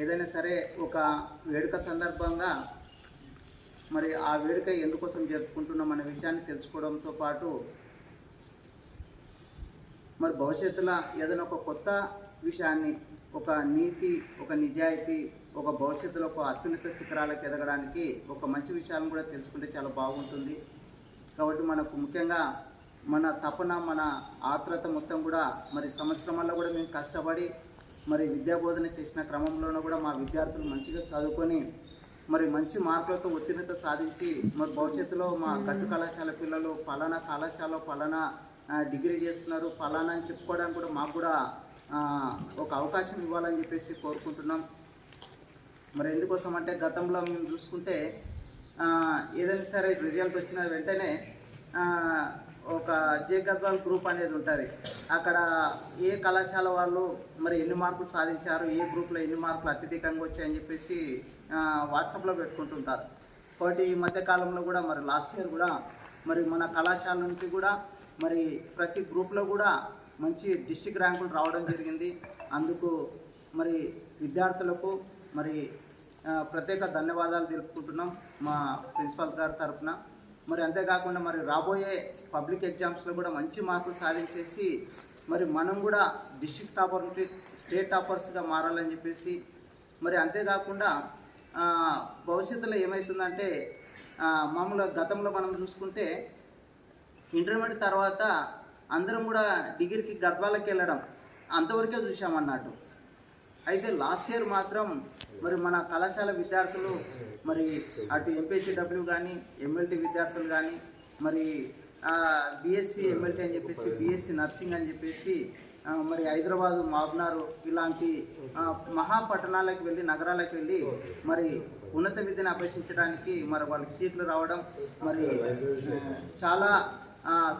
ఏదైనా సరే ఒక వేడుక సందర్భంగా మరి ఆ వేడుక ఎందుకోసం జరుపుకుంటున్నాం అనే విషయాన్ని తెలుసుకోవడంతో పాటు మరి భవిష్యత్తులో ఏదైనా ఒక కొత్త విషయాన్ని, ఒక నీతి, ఒక నిజాయితీ, ఒక భవిష్యత్తులో ఒక అత్యున్నత శిఖరాలకు ఎదగడానికి ఒక మంచి విషయాలను కూడా తెలుసుకుంటే చాలా బాగుంటుంది. కాబట్టి మనకు ముఖ్యంగా మన తపన, మన ఆత్రత మొత్తం కూడా మరి సంవత్సరం వల్ల కూడా మేము కష్టపడి మరి విద్యాబోధన చేసిన క్రమంలోనూ కూడా మా విద్యార్థులు మంచిగా చదువుకొని మరి మంచి మార్కులతో ఉత్తీర్ణత సాధించి మరి భవిష్యత్తులో మా గట్టు కళాశాల పిల్లలు పలానా కళాశాలలో పలానా డిగ్రీ చేస్తున్నారు, పలానా అని చెప్పుకోవడానికి కూడా మాకు కూడా ఒక అవకాశం ఇవ్వాలని చెప్పేసి కోరుకుంటున్నాం. మరి ఎందుకోసం అంటే గతంలో మేము చూసుకుంటే ఏదైనా సరే రిజల్ట్ వచ్చిన వెంటనే ఒక జే గద్వాల్ గ్రూప్ అనేది ఉంటుంది. అక్కడ ఏ కళాశాల వాళ్ళు మరి ఎన్ని మార్కులు సాధించారు, ఏ గ్రూప్లో ఎన్ని మార్కులు అత్యధికంగా వచ్చాయని చెప్పేసి వాట్సాప్లో పెట్టుకుంటుంటారు. కాబట్టి ఈ మధ్యకాలంలో కూడా మరి లాస్ట్ ఇయర్ కూడా మరి మన కళాశాల నుంచి కూడా మరి ప్రతి గ్రూప్లో కూడా మంచి డిస్ట్రిక్ట్ ర్యాంకులు రావడం జరిగింది. అందుకు మరి విద్యార్థులకు మరి ప్రత్యేక ధన్యవాదాలు తెలుపుకుంటున్నాం మా ప్రిన్సిపల్ గారి తరఫున. మరి అంతేకాకుండా మరి రాబోయే పబ్లిక్ ఎగ్జామ్స్లో కూడా మంచి మార్కులు సాధించేసి మరి మనం కూడా డిస్ట్రిక్ట్ టాపర్ నుంచి స్టేట్ టాపర్స్గా మారాలని చెప్పేసి, మరి అంతేకాకుండా భవిష్యత్తులో ఏమవుతుందంటే మామూలుగా గతంలో మనం చూసుకుంటే ఇంటర్మీడియట్ తర్వాత అందరం కూడా డిగ్రీకి గద్వాలకి వెళ్ళడం అంతవరకే చూసామన్నట్టు. అయితే లాస్ట్ ఇయర్ మాత్రం మరి మన కళాశాల విద్యార్థులు మరి అటు ఎంపీహెచ్డబ్ల్యూ కానీ ఎంఎల్టీ విద్యార్థులు కానీ మరి బీఎస్సీ ఎంఎల్టీ అని చెప్పేసి బీఎస్సీ నర్సింగ్ అని చెప్పేసి మరి హైదరాబాదు, మాబ్నారు ఇలాంటి మహాపట్టణాలకు వెళ్ళి నగరాలకు వెళ్ళి మరి ఉన్నత విద్యను అభ్యసించడానికి మరి వాళ్ళకి సీట్లు రావడం మరి చాలా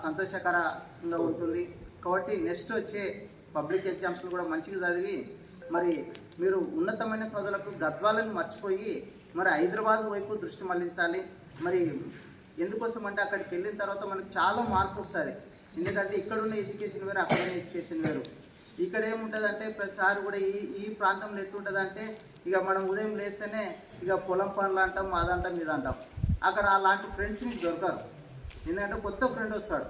సంతోషకరంగా ఉంటుంది. కాబట్టి నెక్స్ట్ వచ్చే పబ్లిక్ ఎగ్జామ్స్లు కూడా మంచిగా చదివి మరి మీరు ఉన్నతమైన చదువులకు గద్వాలను మర్చిపోయి మరి హైదరాబాద్ వైపు దృష్టి మళ్లించాలి. మరి ఎందుకోసం అంటే అక్కడికి వెళ్ళిన తర్వాత మనకు చాలా మార్పు వస్తుంది. ఎందుకంటే ఇక్కడున్న ఎడ్యుకేషన్ వేరు, అక్కడున్న ఎడ్యుకేషన్ వేరు. ఇక్కడ ఏముంటుందంటే ప్రతిసారి కూడా ఈ ప్రాంతంలో ఎట్లుంటుందంటే ఇక మనం ఉదయం లేస్తేనే ఇక పొలం పనులు అంటాం, అదంటాం, ఇదంటాం. అక్కడ అలాంటి ఫ్రెండ్స్ మీకు దొరకరు. ఎందుకంటే కొత్త ఫ్రెండ్ వస్తాడు.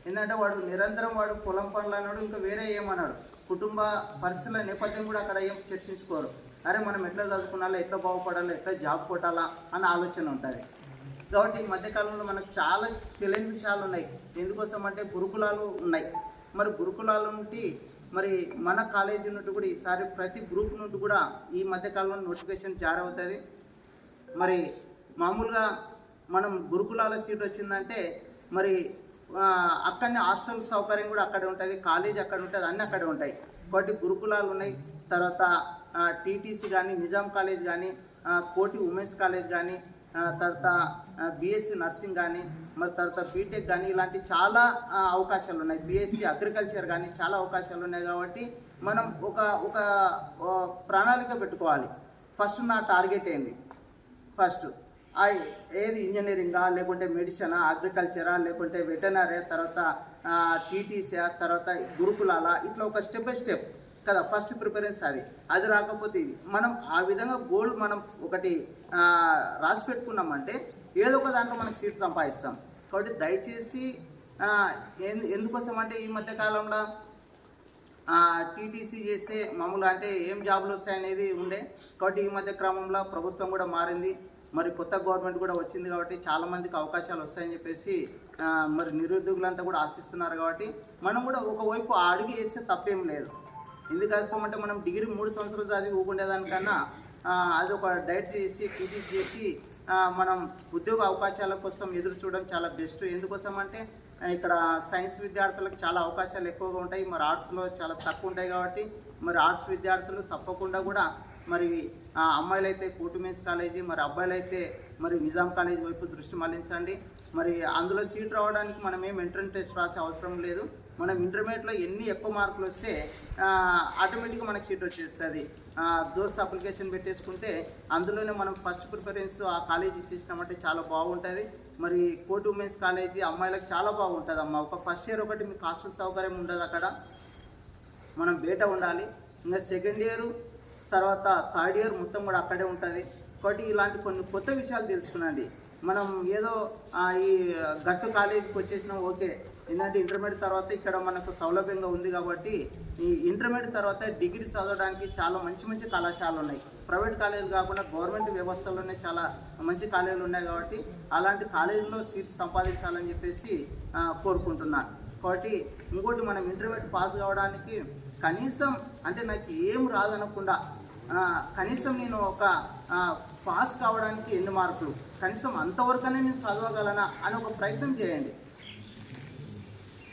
ఎందుకంటే వాడు నిరంతరం వాడు పొలం పనులు అన్నాడు, ఇంకా వేరే ఏమన్నాడు, కుటుంబ పరిస్థితుల నేపథ్యం కూడా అక్కడ ఏం చర్చించుకోరు. అరే మనం ఎట్లా చదువుకున్నాలో, ఎట్లా బాగుపడాలో, ఎట్లా జాబ్ కొట్టాలా అన్న ఆలోచన ఉంటుంది. కాబట్టి ఈ మధ్యకాలంలో మనకు చాలా తెలియని విషయాలు ఉన్నాయి. ఎందుకోసం అంటే గురుకులాలు ఉన్నాయి. మరి గురుకులాల నుండి మరి మన కాలేజీ నుండి కూడా ఈసారి ప్రతి గ్రూప్ నుండి కూడా ఈ మధ్యకాలంలో నోటిఫికేషన్ జారీ అవుతుంది. మరి మామూలుగా మనం గురుకులాల సీట్ వచ్చిందంటే మరి అక్కడనే హాస్టల్ సౌకర్యం కూడా అక్కడే ఉంటుంది, కాలేజ్ అక్కడ ఉంటుంది, అన్నీ అక్కడే ఉంటాయి. కాబట్టి గురుకులాలు ఉన్నాయి. తర్వాత టీటీసీ కానీ, నిజాం కాలేజ్ కానీ, కోటి ఉమెన్స్ కాలేజ్ కానీ, తర్వాత బీఎస్సీ నర్సింగ్ కానీ, మరి తర్వాత బీటెక్ కానీ, ఇలాంటి చాలా అవకాశాలు ఉన్నాయి. బీఎస్సీ అగ్రికల్చర్ కానీ చాలా అవకాశాలు ఉన్నాయి. కాబట్టి మనం ఒక ప్రణాళిక పెట్టుకోవాలి. ఫస్ట్ నా టార్గెట్ ఏంది, ఫస్ట్ ఏది ఇంజనీరింగా, లేకుంటే మెడిసినా, అగ్రికల్చరా, లేకుంటే వెటనరీ, తర్వాత టీటీసీ, తర్వాత గురుకులాల, ఇట్లా ఒక స్టెప్ బై స్టెప్ కదా ఫస్ట్ ప్రిఫరెన్స్. అది రాకపోతే ఇది మనం ఆ విధంగా గోల్ మనం ఒకటి రాసి పెట్టుకున్నామంటే ఏదో ఒక దాంట్లో మనకు సీట్ సంపాదిస్తాం. కాబట్టి దయచేసి ఎందుకోసం అంటే ఈ మధ్యకాలంలో టీటీసీ చేస్తే మామూలుగా అంటే ఏం జాబులు వస్తాయనేది ఉండే. కాబట్టి ఈ మధ్య క్రమంలో ప్రభుత్వం కూడా మారింది, మరి కొత్త గవర్నమెంట్ కూడా వచ్చింది. కాబట్టి చాలామందికి అవకాశాలు వస్తాయని చెప్పేసి మరి నిరుద్యోగులంతా కూడా ఆశిస్తున్నారు. కాబట్టి మనం కూడా ఒకవైపు అడుగు వేస్తే తప్పేం లేదు. ఎందుకోసం అంటే మనం డిగ్రీ 3 సంవత్సరాలు చదివి ఊకుండేదానికన్నా అది ఒక డైట్ చేసి టీటీసీ చేసి మనం ఉద్యోగ అవకాశాల కోసం ఎదురు చూడడం చాలా బెస్ట్. ఎందుకోసం అంటే ఇక్కడ సైన్స్ విద్యార్థులకు చాలా అవకాశాలు ఎక్కువగా ఉంటాయి, మరి ఆర్ట్స్లో చాలా తక్కువ ఉంటాయి. కాబట్టి మరి ఆర్ట్స్ విద్యార్థులు తప్పకుండా కూడా మరి అమ్మాయిలు అయితే కోటి ఉమెన్స్ కాలేజీ, మరి అబ్బాయిలు అయితే మరి నిజాం కాలేజీ వైపు దృష్టి మళ్లించండి. మరి అందులో సీట్ రావడానికి మనం ఏం ఎంట్రన్స్ టెస్ట్ రాసే అవసరం లేదు. మనం ఇంటర్మీడియట్లో ఎన్ని ఎక్కువ మార్కులు వస్తే ఆటోమేటిక్గా మనకు సీట్ వచ్చేస్తుంది. దోస్త్ అప్లికేషన్ పెట్టేసుకుంటే అందులోనే మనం ఫస్ట్ ప్రిఫరెన్స్ ఆ కాలేజీ ఇచ్చేసినామంటే చాలా బాగుంటుంది. మరి కోటి ఉమెన్స్ కాలేజీ అమ్మాయిలకు చాలా బాగుంటుంది అమ్మ. ఒక ఫస్ట్ ఇయర్ ఒకటి మీకు హాస్టల్ సౌకర్యం ఉండదు, అక్కడ మనం బయట ఉండాలి. ఇంకా సెకండ్ ఇయర్ తర్వాత థర్డ్ ఇయర్ మొత్తం కూడా అక్కడే ఉంటుంది. కాబట్టి ఇలాంటి కొన్ని కొత్త విషయాలు తెలుసుకునండి. మనం ఏదో ఈ గట్టు కాలేజీకి వచ్చేసినాం ఓకే, ఎందుకంటే ఇంటర్మీడియట్ తర్వాత ఇక్కడ మనకు సౌలభ్యంగా ఉంది. కాబట్టి ఈ ఇంటర్మీడియట్ తర్వాత డిగ్రీ చదవడానికి చాలా మంచి మంచి కళాశాలలు ఉన్నాయి. ప్రైవేట్ కాలేజీలు కాకుండా గవర్నమెంట్ వ్యవస్థలోనే చాలా మంచి కాలేజీలు ఉన్నాయి. కాబట్టి అలాంటి కాలేజీలో సీట్ సంపాదించాలని చెప్పేసి కోరుకుంటున్నాను. కాబట్టి ఇంకోటి మనం ఇంటర్మీడియట్ పాస్ కావడానికి కనీసం అంటే నాకు ఏం రాదనకుండా కనీసం నేను ఒక పాస్ కావడానికి ఎన్ని మార్కులు, కనీసం అంతవరకనే నేను చదవగలనా అని ఒక ప్రయత్నం చేయండి.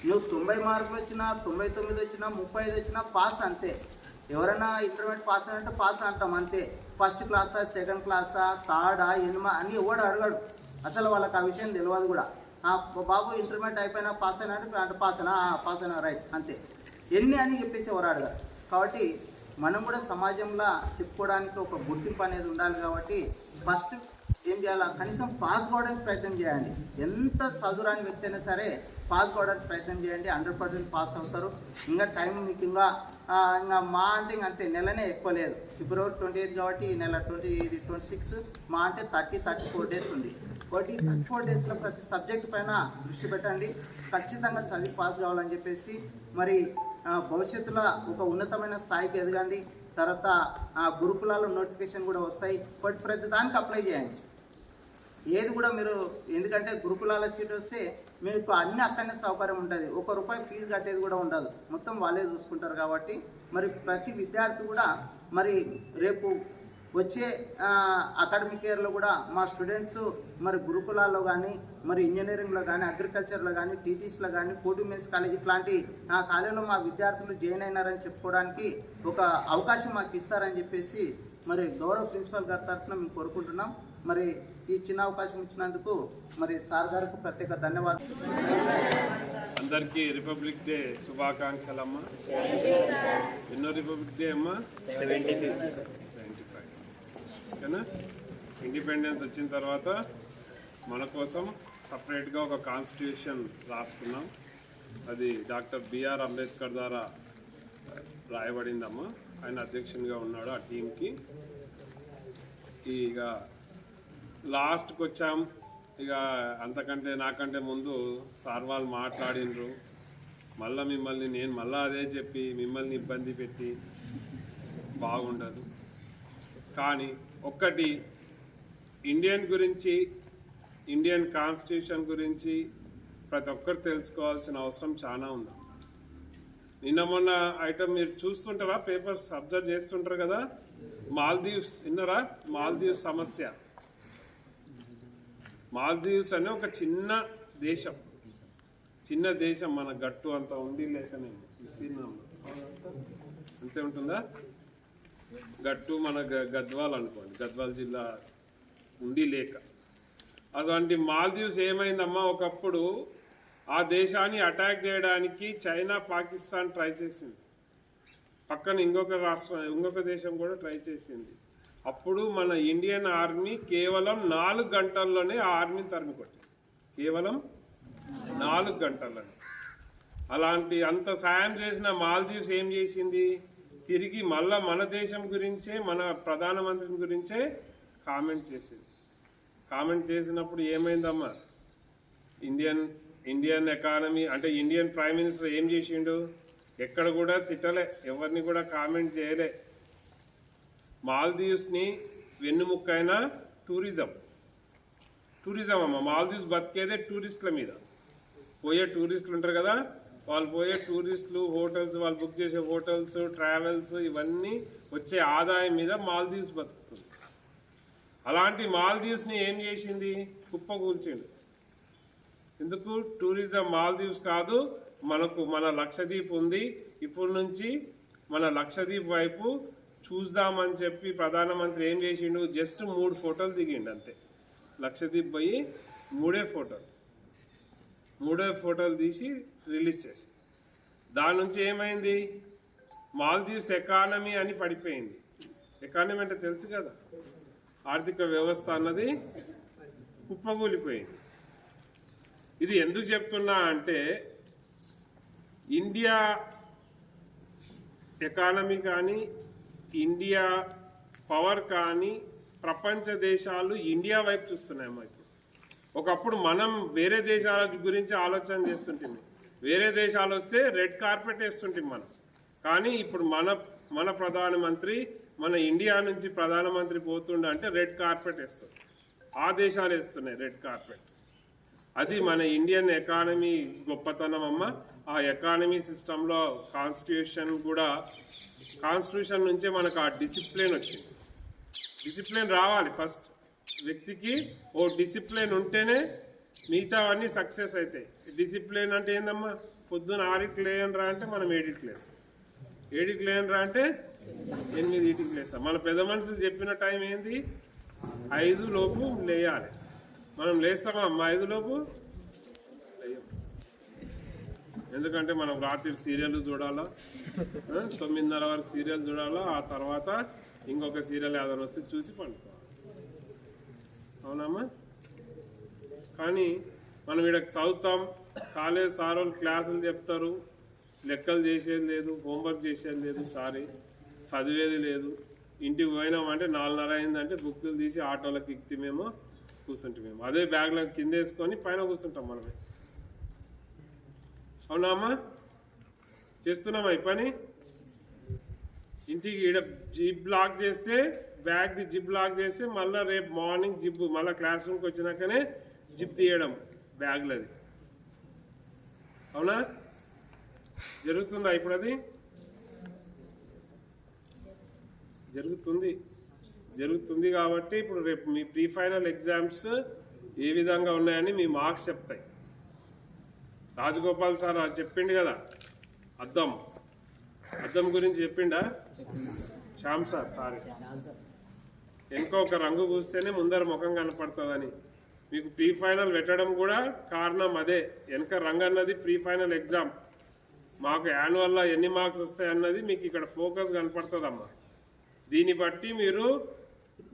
నువ్వు 90 మార్కులు వచ్చినా, 99 వచ్చినా, 35 వచ్చినా పాస్ అంతే. ఎవరైనా ఇంటర్మీడియట్ పాస్ అంటే పాస్ అంటాం అంతే. ఫస్ట్ క్లాసా, సెకండ్ క్లాసా, థర్డా, ఎనిమా అని ఎవడు అడగడు. అసలు వాళ్ళకి ఆ విషయం తెలియదు కూడా. బాబు ఇంటర్మీడియట్ అయిపోయినా పాస్ అయినా అంటే పాస్ అయినా రైట్ అంతే. ఎన్ని అని చెప్పేసి ఎవరు అడగారు. కాబట్టి మనం కూడా సమాజంలో చెప్పుకోవడానికి ఒక గుర్తింపు అనేది ఉండాలి. కాబట్టి ఫస్ట్ ఏం చేయాలి, కనీసం పాస్ కావడానికి ప్రయత్నం చేయండి. ఎంత చదువురాని వ్యక్తి అయినా సరే పాస్ కావడానికి ప్రయత్నం చేయండి. 100% పాస్ అవుతారు. ఇంకా టైం మీకు ఇంకా మా అంటే అంతే, నెలనే ఎక్కువ లేదు. ఫిబ్రవరి 28 కాబట్టి ఈ నెల 26 మా అంటే 34 డేస్ ఉంది. కాబట్టి 34 డేస్లో ప్రతి సబ్జెక్ట్ పైన దృష్టి పెట్టండి. ఖచ్చితంగా చదివి పాస్ కావాలని చెప్పేసి మరి భవిష్యత్తులో ఒక ఉన్నతమైన స్థాయికి ఎదగండి. తర్వాత గురుకులాల నోటిఫికేషన్ కూడా వస్తాయి. ప్రతి దానికి అప్లై చేయండి. ఏది కూడా మీరు, ఎందుకంటే గురుకులాల సీట్ వస్తే మీకు అన్ని అక్కడనే సౌకర్యం ఉంటుంది. ₹1 ఫీజు కట్టేది కూడా ఉండదు, మొత్తం వాళ్ళే చూసుకుంటారు. కాబట్టి మరి ప్రతి విద్యార్థి కూడా మరి రేపు వచ్చే అకాడమిక్ ఇయర్లో కూడా మా స్టూడెంట్స్ మరి గురుకులాల్లో కానీ, మరి ఇంజనీరింగ్లో కానీ, అగ్రికల్చర్లో కానీ, టీటీసీలో కానీ, కోటి ఉమెన్స్ కాలేజ్ ఇట్లాంటి కాలేజీలో మా విద్యార్థులు జాయిన్ అయినారని చెప్పుకోవడానికి ఒక అవకాశం మాకు ఇస్తారని చెప్పేసి మరి గౌరవ ప్రిన్సిపల్ గారి తరఫున మేము కోరుకుంటున్నాం. మరి ఈ చిన్న అవకాశం ఇచ్చినందుకు మరి సార్ గారికి ప్రత్యేక ధన్యవాదాలు. అందరికీ రిపబ్లిక్ డే శుభాకాంక్షలమ్మ. ఎన్నో రిపబ్లిక్ డే అమ్మా? 75. ఓకేనా? ఇండిపెండెన్స్ వచ్చిన తర్వాత మన కోసం సపరేట్గా ఒక కాన్స్టిట్యూషన్ రాసుకున్నాం. అది డాక్టర్ బిఆర్ అంబేద్కర్ ద్వారా రాయబడిందమ్మా. ఆయన అధ్యక్షునిగా ఉన్నాడు ఆ టీంకి. ఇక లాస్ట్కి వచ్చాం. ఇక అంతకంటే నాకంటే ముందు సార్ వాళ్ళు మాట్లాడినరు. మళ్ళీ మిమ్మల్ని నేను అదే చెప్పి మిమ్మల్ని ఇబ్బంది పెట్టి బాగుండదు. కానీ ఒక్కటి ఇండియన్ గురించి, ఇండియన్ కాన్స్టిట్యూషన్ గురించి ప్రతి ఒక్కరు తెలుసుకోవాల్సిన అవసరం చాలా ఉంది. నిన్న మొన్న ఐటమ్ మీరు చూస్తుంటారా, పేపర్స్ అబ్జర్వ్ చేస్తుంటారు కదా, మాల్దీవ్స్ విన్నారా? మాల్దీవ్స్ సమస్య. మాల్దీవ్స్ అనే ఒక చిన్న దేశం, మన గట్టు అంత ఉంది లేకనే అంతే ఉంటుందా? గట్టు మన గద్వాల్ అనుకోండి, గద్వాల్ జిల్లా ఉండి లేక. అటువంటి మాల్దీవ్స్ ఏమైందమ్మా, ఒకప్పుడు ఆ దేశాన్ని అటాక్ చేయడానికి చైనా, పాకిస్తాన్ ట్రై చేసింది. పక్కన ఇంకొక దేశం కూడా ట్రై చేసింది. అప్పుడు మన ఇండియన్ ఆర్మీ కేవలం 4 గంటల్లోనే ఆ ఆర్మీని తరిమి కొట్టింది. కేవలం 4 గంటల్లోనే. అలాంటి అంత సాయం చేసిన మాల్దీవ్స్ ఏం చేసింది, తిరిగి మళ్ళా మన దేశం గురించే, మన ప్రధానమంత్రి గురించే కామెంట్ చేసింది. కామెంట్ చేసినప్పుడు ఏమైందమ్మా, ఇండియన్ ఎకానమీ అంటే ఇండియన్ ప్రైమ్ మినిస్టర్ ఏం చేసిండు, ఎక్కడ కూడా తిట్టలే, ఎవరిని కూడా కామెంట్ చేయలే. మాల్దీవ్స్ని వెన్నుముక్కైన టూరిజం అమ్మ. మాల్దీవ్స్ బతికేదే టూరిస్టుల మీద. పోయే టూరిస్టులు ఉంటారు కదా, వాళ్ళు పోయే టూరిస్టులు, హోటల్స్, వాళ్ళు బుక్ చేసే హోటల్స్, ట్రావెల్స్, ఇవన్నీ వచ్చే ఆదాయం మీద మాల్దీవ్స్ బతుకుతుంది. అలాంటి మాల్దీవ్స్ని ఏం చేసింది, కుప్పకూల్చిండు. ఎందుకు? టూరిజం మాల్దీవ్స్ కాదు, మన లక్షద్వీప్ ఉంది, ఇప్పుడు నుంచి మన లక్షద్వీప్ వైపు చూద్దామని చెప్పి ప్రధానమంత్రి ఏం చేసిండు, జస్ట్ 3 ఫోటోలు దిగిండు అంతే. లక్షద్వీప్ పోయి 3 ఫోటోలు తీసి రిలీజ్ చేసి, దాని నుంచి ఏమైంది, మాల్దీవ్స్ ఎకానమీ అని పడిపోయింది. ఎకానమీ అంటే తెలుసు కదా, ఆర్థిక వ్యవస్థ అన్నది కుప్పగూలిపోయింది. ఇది ఎందుకు చెప్తున్నా అంటే, ఇండియా ఎకానమీ కానీ, ఇండియా పవర్ కానీ, ప్రపంచ దేశాలు ఇండియా వైపు చూస్తున్నాయి. మాకు ఒకప్పుడు మనం వేరే దేశాల గురించి ఆలోచన చేస్తుంటాం, వేరే దేశాలు వస్తే రెడ్ కార్పెట్ వేస్తుంటాం మనం. కానీ ఇప్పుడు మన ప్రధానమంత్రి మన ఇండియా నుంచి ప్రధానమంత్రి పోతుండ అంటే రెడ్ కార్పెట్ వేస్తుంది. ఆ దేశాలు వేస్తున్నాయి రెడ్ కార్పెట్. అది మన ఇండియన్ ఎకానమీ గొప్పతనం అమ్మ. ఆ ఎకానమీ సిస్టంలో కాన్స్టిట్యూషన్ నుంచే మనకు ఆ డిసిప్లిన్ వచ్చింది. డిసిప్లిన్ రావాలి ఫస్ట్. వ్యక్తికి ఓ డిసిప్లిన్ ఉంటేనే మిగతావన్నీ సక్సెస్ అవుతాయి. డిసిప్లిన్ అంటే ఏందమ్మా, పొద్దున్న 6కి లేయనరా అంటే మనం 7కి లేస్తాం, 7కి లేయనరా అంటే 8కి లేస్తాం. మన పెద్ద మనుషులు చెప్పిన టైం ఏంది, 5 లోపు లేయాలి. మనం లేస్తామా అమ్మ 5 లోపు? లేయం. ఎందుకంటే మనం రాత్రి సీరియల్ చూడాలా, 9:30 వరకు సీరియల్ చూడాలా, ఆ తర్వాత ఇంకొక సీరియల్ ఏదైనా వస్తే చూసి పండుకోవాలి. అవునమ్మా? కానీ మనం ఇక్కడ చదువుతాం, కాలేజ్ సార్ వాళ్ళు క్లాసులు చెప్తారు, లెక్కలు చేసేది లేదు, హోంవర్క్ చేసేది లేదు, చదివేది లేదు. ఇంటికి పోయినామంటే 4:30 అయిందంటే బుక్కులు తీసి ఆటోలకు ఎక్కితే మేము కూర్చుంటాం. అదే బ్యాగ్లో కింద వేసుకొని పైన కూర్చుంటాం మనమే. అవునా అమ్మా? చేస్తున్నామా ఈ పని? ఇంటికి ఈడ జిప్ లాక్ చేస్తే, బ్యాగ్ది జిప్ లాక్ చేస్తే మళ్ళీ రేపు మార్నింగ్ జిప్ మళ్ళీ క్లాస్ రూమ్కి వచ్చినాకనే జిప్ తీయడం బ్యాగ్లది. అవునా? జరుగుతుందా ఇప్పుడు? అది జరుగుతుంది కాబట్టి ఇప్పుడు రేపు మీ ప్రీ ఫైనల్ ఎగ్జామ్స్ ఏ విధంగా ఉన్నాయని మీ మార్క్స్ చెప్తాయి. రాజగోపాల్ సార్ చెప్పిండు కదా, అద్దం గురించి చెప్పిండా? శ్యామ్ సార్ ఇంకొక రంగు పూస్తేనే ముందర ముఖం కనపడుతుందని. మీకు ప్రీ ఫైనల్ పెట్టడం కూడా కారణం అదే. వెనక రంగు అన్నది ప్రీ ఫైనల్ ఎగ్జామ్. మాకు యాన్యువల్లో ఎన్ని మార్క్స్ వస్తాయి అన్నది మీకు ఇక్కడ ఫోకస్ కనపడుతుందమ్మా. దీన్ని బట్టి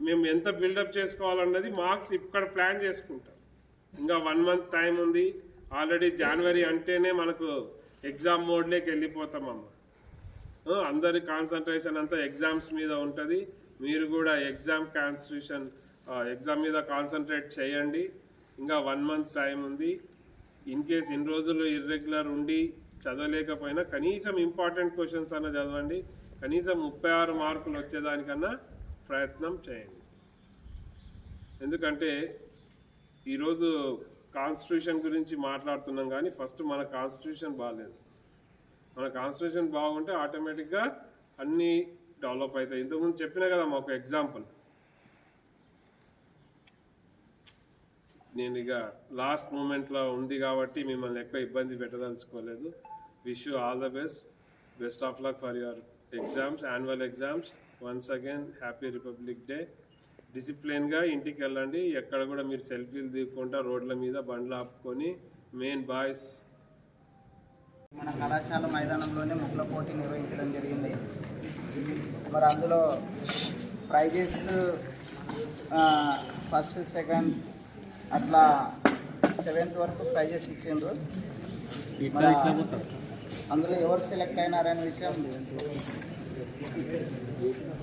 మేము ఎంత బిల్డప్ చేసుకోవాలన్నది మార్క్స్ ఇక్కడ ప్లాన్ చేసుకుంటాం. ఇంకా 1 మంత్ టైం ఉంది. ఆల్రెడీ జనవరి అంటేనే మనకు ఎగ్జామ్ మోడ్లోకి వెళ్ళిపోతామమ్మా. అందరి కాన్సన్ట్రేషన్ అంతా ఎగ్జామ్స్ మీద ఉంటుంది. మీరు కూడా ఎగ్జామ్ మీద కాన్సన్ట్రేట్ చేయండి. ఇంకా 1 మంత్ టైం ఉంది. ఇన్ కేస్ ఇన్ని రోజులు ఇర్రెగ్యులర్ ఉండి చదవలేకపోయినా కనీసం ఇంపార్టెంట్ క్వశ్చన్స్ అన్న చదవండి. కనీసం 36 మార్కులు వచ్చేదానికన్నా ప్రయత్నం చేయండి. ఎందుకంటే ఈరోజు కాన్స్టిట్యూషన్ గురించి మాట్లాడుతున్నాం కానీ ఫస్ట్ మన కాన్స్టిట్యూషన్ బాగాలేదు. మన కాన్స్టిట్యూషన్ బాగుంటే ఆటోమేటిక్గా అన్నీ డెవలప్ అవుతాయి. ఇంతకుముందు చెప్పినా కదా మాకు ఎగ్జాంపుల్. నేను ఇక లాస్ట్ మూమెంట్లో ఉంది కాబట్టి మిమ్మల్ని ఎక్కువ ఇబ్బంది పెట్టదలుచుకోలేదు. Wish you all the best of luck for your exams, annual exams. Once again happy republic day. డిసిప్లిన్గా ఇంటికి వెళ్ళండి. ఎక్కడ కూడా మీరు సెల్ఫీలు దిగుకుంటా రోడ్ల మీద బండ్లు ఆపుకొని మెయిన్ బాయ్స్. మన కళాశాల మైదానంలోనే ముగ్గుల పోటీ నిర్వహించడం జరిగింది. మరి అందులో ప్రైజెస్ ఫస్ట్ సెకండ్ అట్లా 7th వరకు ప్రైజెస్ ఇచ్చిండ్రు. అందులో ఎవరు సెలెక్ట్ అయినారనే విషయం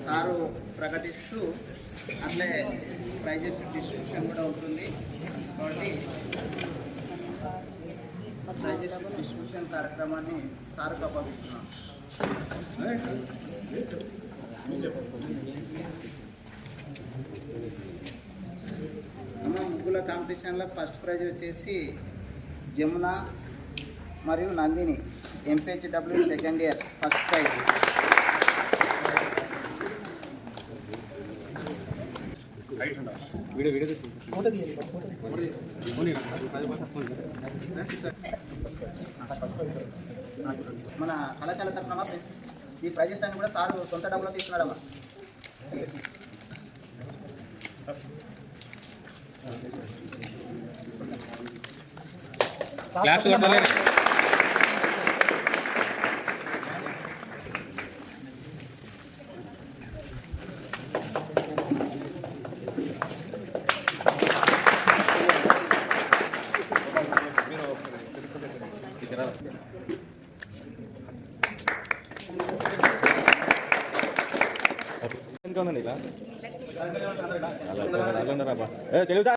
సారు ప్రకటిస్తూ అట్లే ప్రైజెస్ డిస్ట్రిబ్యూషన్ కూడా ఉంటుంది. కాబట్టి ప్రైజెస్ డిస్ట్రిబ్యూషన్ కార్యక్రమాన్ని సారుకు అప్పగిస్తున్నాం. ముగ్గుల కాంపిటీషన్లో ఫస్ట్ ప్రైజ్ వచ్చేసి జమున మరియు Nandini MPHW second year first prize. మన కళాశాల తరఫున ఈ ప్రైజెస్ అన్ని కూడా సార్ సొంత డబ్బులో తీసుకున్నాడమ్మా. క్లాస్ కొట్టలేదు. తెలుసా?